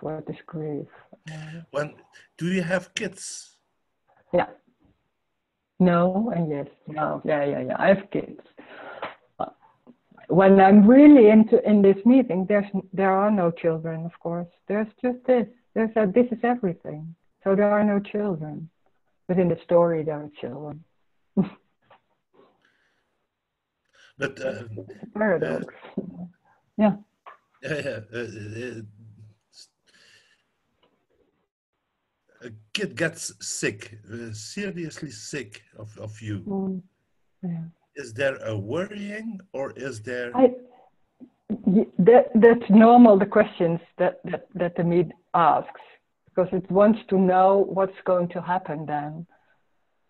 What is grief? Do you have kids? Yeah. No and yes. No. Yeah. I have kids. When I'm really in this meeting, there are no children, of course. There's just this. This is everything. So there are no children. But in the story, there are children. But it's a paradox. Yeah. A kid gets sick, seriously sick of you. Yeah. Is there a worrying, or is there? That's normal. The questions that the meet asks, because it wants to know what's going to happen then.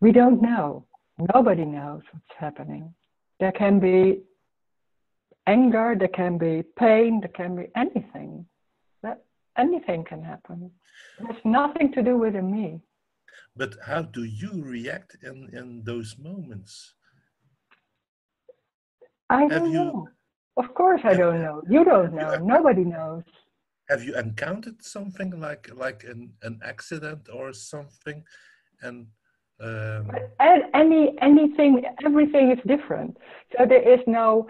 We don't know. Nobody knows what's happening. There can be anger, there can be pain, there can be anything. Anything can happen. It has nothing to do with me. But how do you react in those moments? I don't know. Of course I don't know. You don't know. Nobody knows. Have you encountered something like an accident or something? And anything, everything is different. So there is no,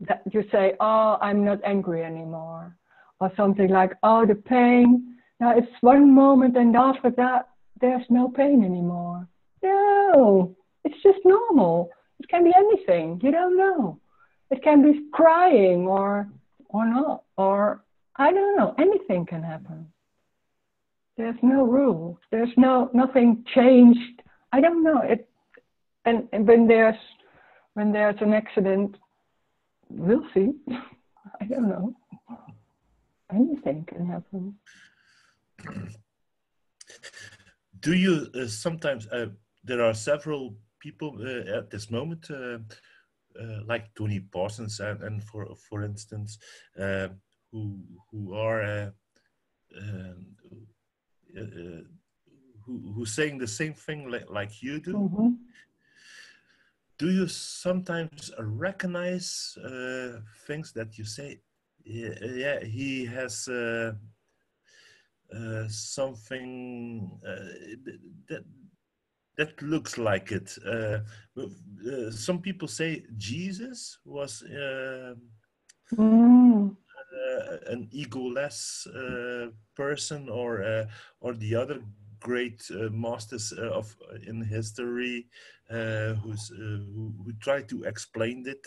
that you say, oh, I'm not angry anymore. Or something like, oh, the pain. Now it's one moment and after that, there's no pain anymore. No, it's just normal. It can be anything. You don't know. It can be crying or not. Or I don't know. Anything can happen. There's no rule. There's nothing changed. I don't know. And when there's an accident, we'll see. I don't know. Anything can happen. Do you sometimes, there are several people at this moment, like Tony Parsons and for instance, who are who's saying the same thing like you do. Mm-hmm. Do you sometimes recognize things that you say, yeah, he has something that looks like it? Some people say Jesus was an egoless person, or the other great masters in history who try to explain it.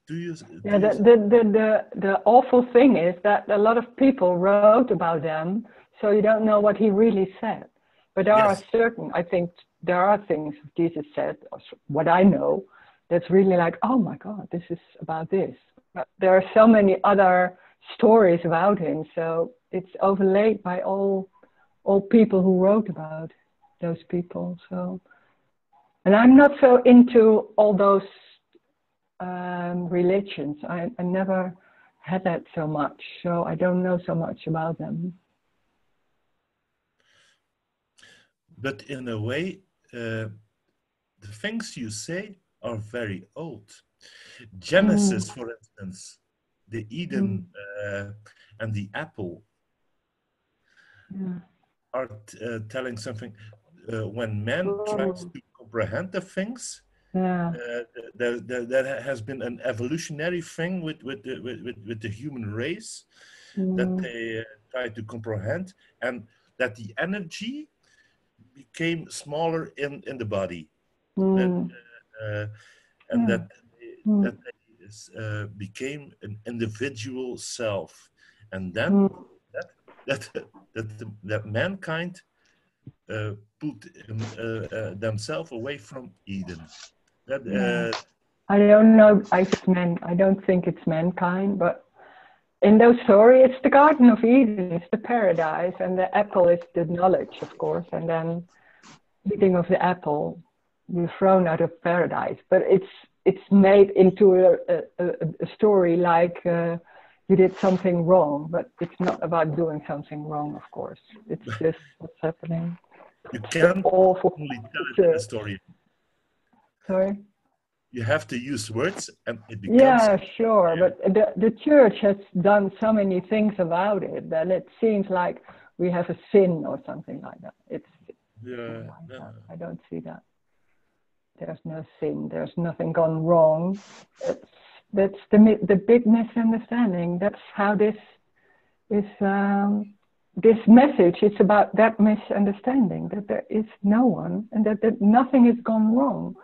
Yeah, the awful thing is that a lot of people wrote about them, so you don't know what he really said. But there are certain, I think there are things Jesus said, or what I know, that's really like, oh my God, this is about this. But there are so many other stories about him, so it's overlaid by all people who wrote about those people. So, and I'm not so into all those religions. I never had that so much, so I don't know so much about them. But in a way, the things you say are very old. Genesis, for instance, the Eden and the apple are telling something. When man tries to comprehend the things, there has been an evolutionary thing with the human race that they try to comprehend, and that the energy became smaller in the body, and that they became an individual self, and then that mankind put themselves away from Eden. I don't know. I don't think it's mankind, but in those stories, it's the Garden of Eden, it's the paradise, and the apple is the knowledge, of course. And then eating of the apple, you're thrown out of paradise. But it's made into a story like you did something wrong, but it's not about doing something wrong, of course. It's just what's happening. You can't only tell it in a story. Sorry? You have to use words, and it becomes... Yeah, sure, but the church has done so many things about it that it seems like we have a sin or something like that. I don't see that. There's no sin. There's nothing gone wrong. That's the big misunderstanding. That's how this is. This message is about that misunderstanding, that there is no one and that nothing has gone wrong.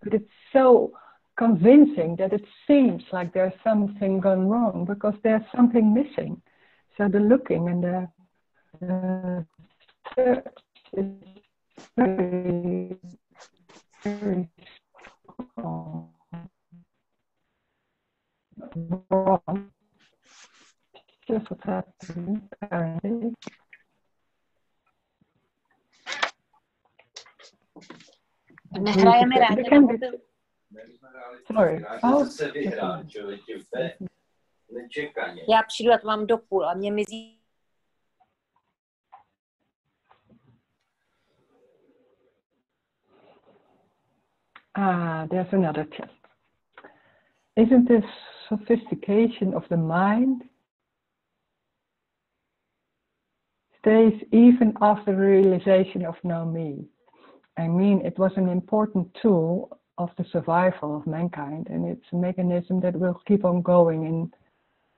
But it's so convincing that it seems like there's something gone wrong because there's something missing. So the looking and the search is very, very strong. Wrong. Just what's happening, apparently. Nehrajeme rádi na mobil. Sorry. Oh. Já přijdu a to mám do půl a mě mizí. There's another test. Isn't this sophistication of the mind stays even after the realization of no me? I mean, it was an important tool of the survival of mankind, and it's a mechanism that will keep on going in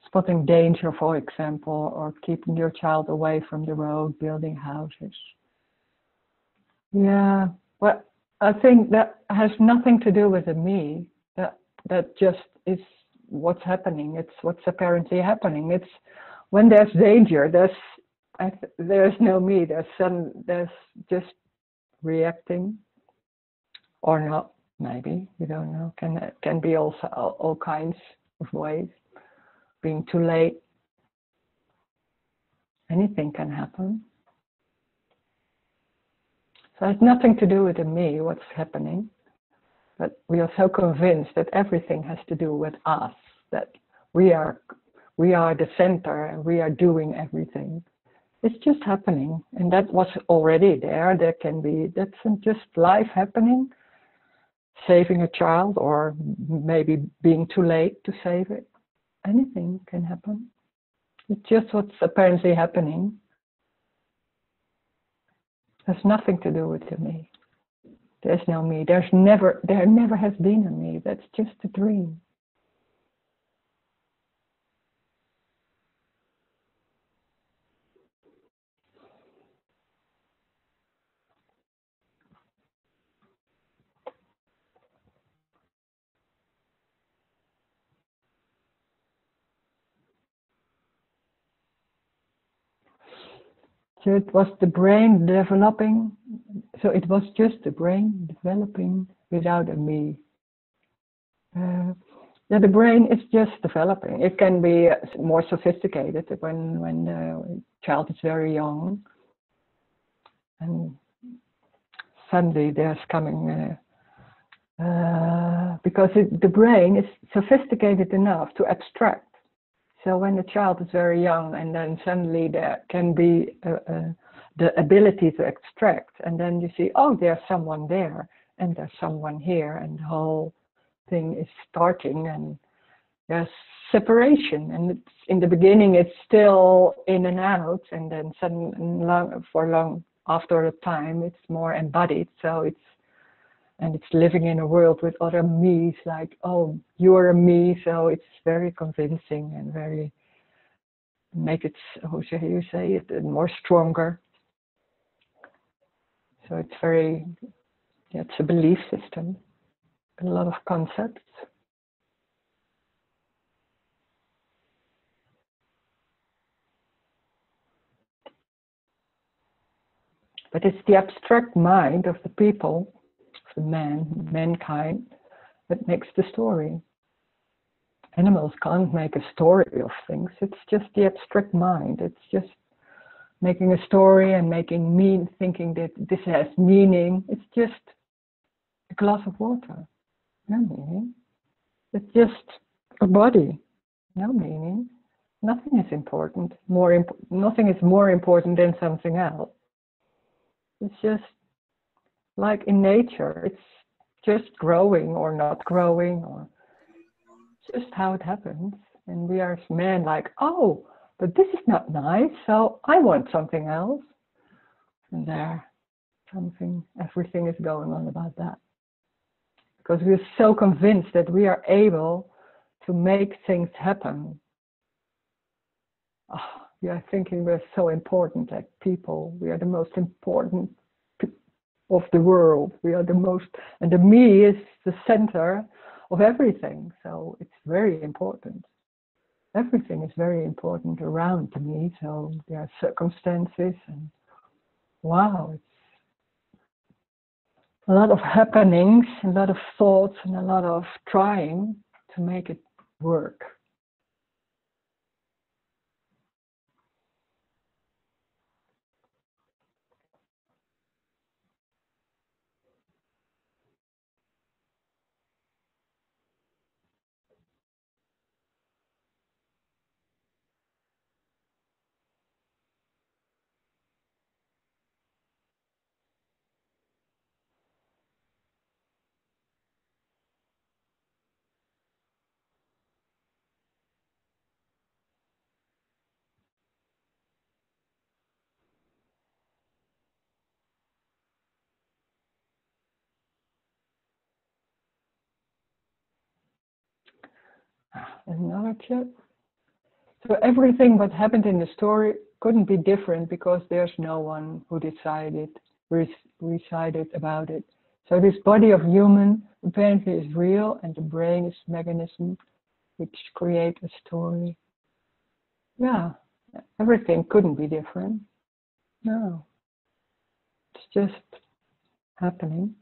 spotting danger, for example, or keeping your child away from the road, building houses. Yeah, but I think that has nothing to do with the me. That just is what's happening. It's what's apparently happening. It's when there's danger, there's no me. There's just reacting, or not. Maybe you don't know. Can be also all kinds of ways. Being too late. Anything can happen. So it has nothing to do with the me, what's happening. But we are so convinced that everything has to do with us, that we are the center and we are doing everything. It's just happening, and that was already there. That's just life happening, saving a child, or maybe being too late to save it. Anything can happen. It's just what's apparently happening. It has nothing to do with the me. There's no me. There never has been a me. That's just a dream. So it was the brain developing. So it was just the brain developing without a me. The brain is just developing. It can be more sophisticated when the child is very young, and suddenly there's coming because the brain is sophisticated enough to abstract. So when the child is very young, and then suddenly there can be the ability to extract, and then you see, oh, there's someone there, and there's someone here, and the whole thing is starting, and there's separation, and it's, in the beginning it's still in and out, and then suddenly for long after a time it's more embodied. So it's living in a world with other me's, like, oh, you're a me, so it's very convincing and very make it, how should you say it, more stronger. So it's very, it's a belief system, a lot of concepts. But it's the abstract mind of the people, of the mankind, that makes the story. Animals can't make a story of things. It's just the abstract mind. It's just making a story and thinking that this has meaning. It's just a glass of water. No meaning. It's just a body. No meaning. Nothing is important. Nothing is more important than something else. It's just like in nature. It's just growing or not growing, or just how it happens. And we are as men, like, oh, but this is not nice, so I want something else. And everything is going on about that. Because we're so convinced that we are able to make things happen. Oh, we are thinking we're so important, like people. We are the most important of the world. We are the most, and the me is the center of everything. So it's very important. Everything is very important around me. So there are circumstances, and wow, it's a lot of happenings, a lot of thoughts, and a lot of trying to make it work. Another chat. So everything what happened in the story couldn't be different because there's no one who decided about it. So this body of human apparently is real, and the brain is mechanism which create a story. Yeah, everything couldn't be different. No, it's just happening.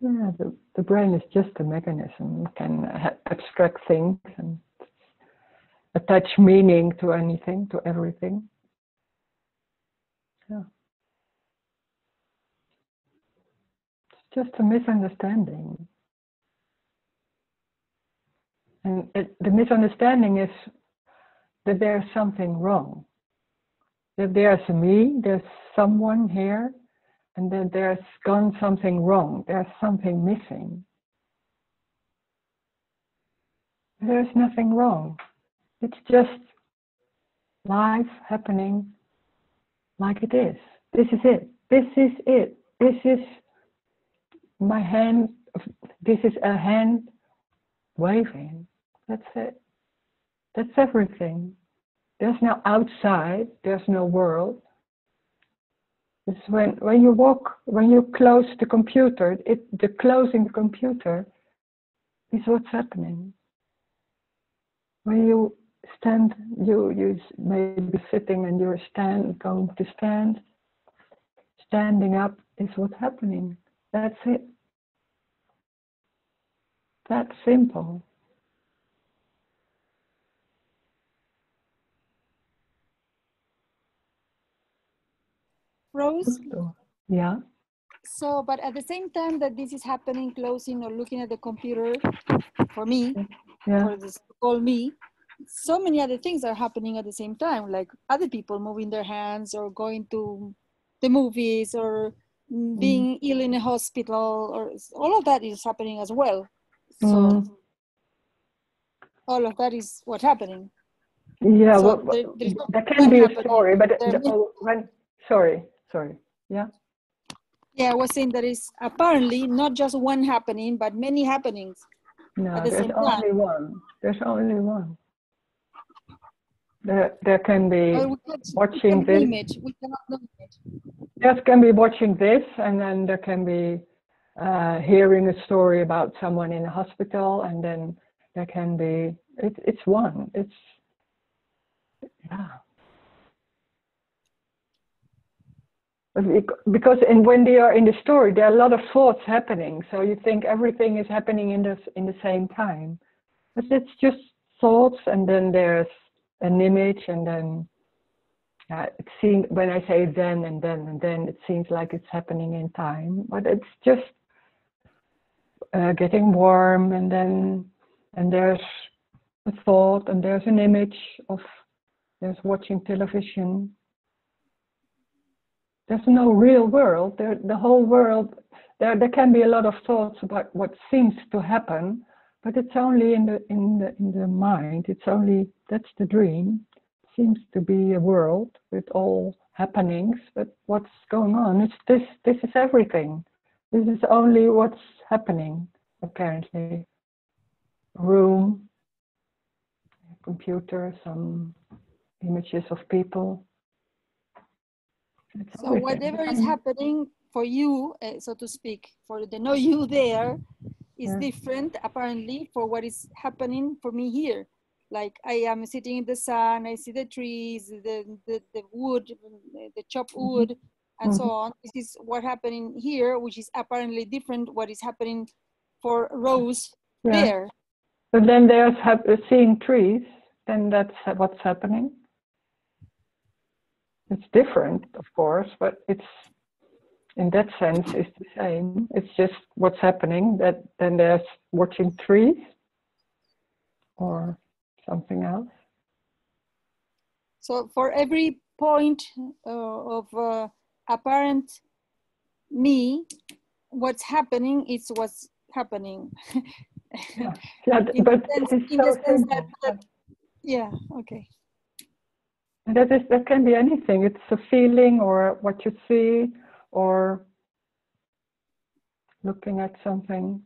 Yeah, the brain is just a mechanism. It can abstract things and attach meaning to anything, to everything. Yeah. It's just a misunderstanding. And the misunderstanding is that there's something wrong. That there's me, there's someone here, and that there's gone something wrong. There's something missing. There's nothing wrong. It's just life happening like it is. This is it. This is it. This is my hand. This is a hand waving. That's it. That's everything. There's no outside. There's no world. It's when you close the computer, the closing the computer is what's happening. When you stand, you may be sitting and you're going to stand. Standing up is what's happening. That's it. That's simple. Rose? Yeah. So, but at the same time that this is happening, closing or looking at the computer, for me, for this call me, so many other things are happening at the same time, like other people moving their hands or going to the movies or being ill in a hospital, or all of that is happening as well. So all of that is what's happening. Yeah, so well, that can be a story, but sorry. Yeah. Yeah, I was saying that is apparently not just one happening, but many happenings at the same time. There's only one. There can be watching this. We cannot name it. There can be watching this, and then there can be hearing a story about someone in a hospital, and then there can be, it's one. Yeah. Because when they are in the story, there are a lot of thoughts happening. So you think everything is happening in the same time. But it's just thoughts, and then there's an image, and then it seems, when I say then and then and then, it seems like it's happening in time. But it's just getting warm, and there's a thought, and there's an image of, there's watching television. There's no real world. The whole world, there can be a lot of thoughts about what seems to happen, but it's only in the mind. It's only, that's the dream. It seems to be a world with all happenings, but what's going on? It's this is everything. This is only what's happening, apparently. A room, a computer, some images of people. So whatever is happening for you, so to speak, for the no you there, is different apparently for what is happening for me here. Like I am sitting in the sun, I see the trees, the wood, the chopped wood, and so on. This is what happening here, which is apparently different what is happening for Rose there. But then there's seeing trees, then that's what's happening. It's different, of course, but it's, in that sense, it's the same. It's just what's happening, that then there's watching trees or something else. So for every point of apparent me, what's happening is what's happening. Yeah, okay. That can be anything. It's a feeling or what you see, or looking at something.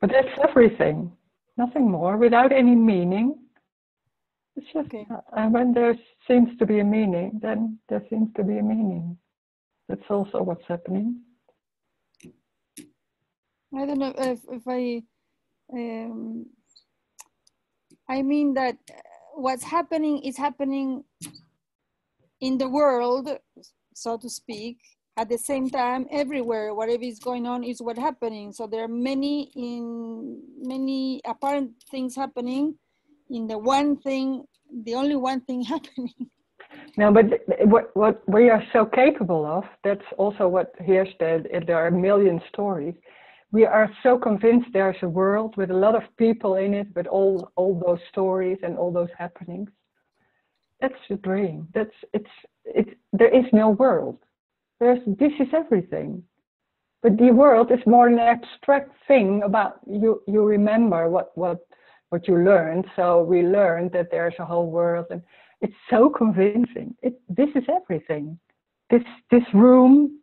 But that's everything, nothing more, without any meaning. It's just, and when there seems to be a meaning, then there seems to be a meaning. That's also what's happening. I don't know if I mean that what's happening is happening in the world, so to speak. At the same time, everywhere, whatever is going on is what's happening. So there are many apparent things happening in the one thing, the only one thing happening. No, but what we are so capable of, that's also what here said, there are a million stories. We are so convinced there's a world with a lot of people in it, with all those stories and all those happenings. That's a dream. There is no world. This is everything. But the world is more an abstract thing about you remember what you learned. So we learned that there's a whole world, and it's so convincing. This is everything. This room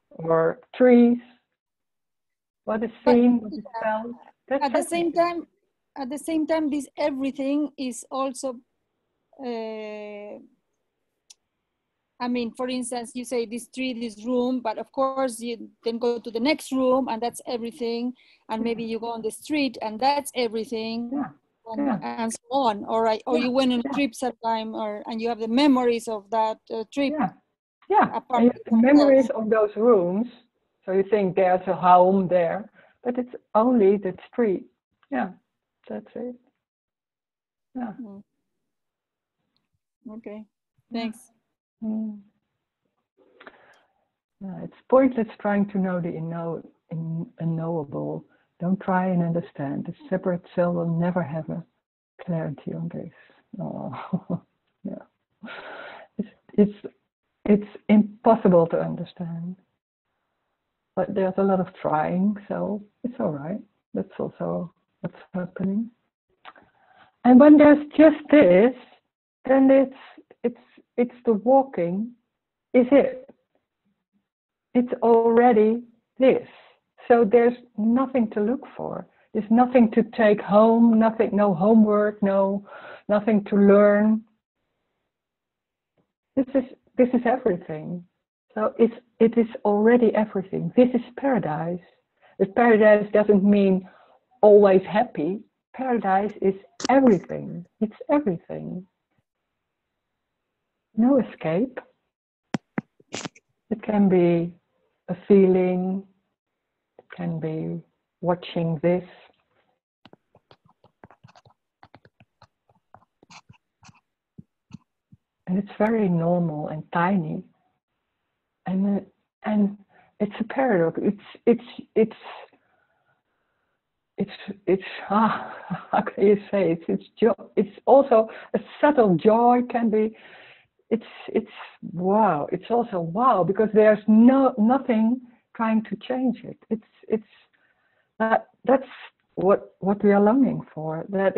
or trees, what is seen, what is felt. At the same time, this everything is also I mean, for instance, you say this tree, this room, but of course you then go to the next room and that's everything. And maybe you go on the street and that's everything, and so on. Or you went on a trip sometime, and you have the memories of that trip. And you have the memories of those rooms. So you think there's a home there, but it's only the street. Yeah, that's it. Yeah. Okay, thanks. It's pointless trying to know the unknowable. Don't try and understand. The separate cell will never have a clarity on this. Oh, yeah. It's impossible to understand. But there's a lot of trying, so it's all right. That's also what's happening. And when there's just this, then it's the walking is it. It's already this. So there's nothing to look for. There's nothing to take home, no homework, nothing to learn. This is everything. So it is already everything. This is paradise. If paradise doesn't mean always happy, paradise is everything. It's everything. No escape. It can be a feeling, it can be watching this. And it's very normal and tiny. And it's a paradox. How can you say it? It's also a subtle joy. Can be. It's wow. It's also wow because there's nothing trying to change it. That's what we are longing for. That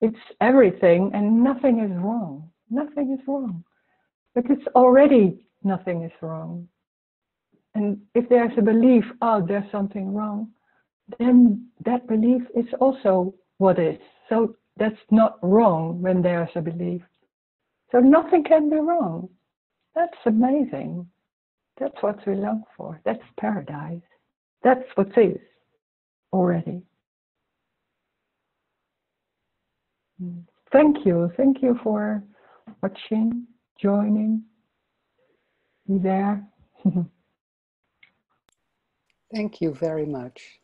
it's everything and nothing is wrong. Nothing is wrong. But it's already nothing is wrong. And if there's a belief, oh, there's something wrong, then that belief is also what is. So that's not wrong when there's a belief. So nothing can be wrong. That's amazing. That's what we long for. That's paradise. That's what is already. Thank you. Thank you for watching, joining. Be there. Thank you very much.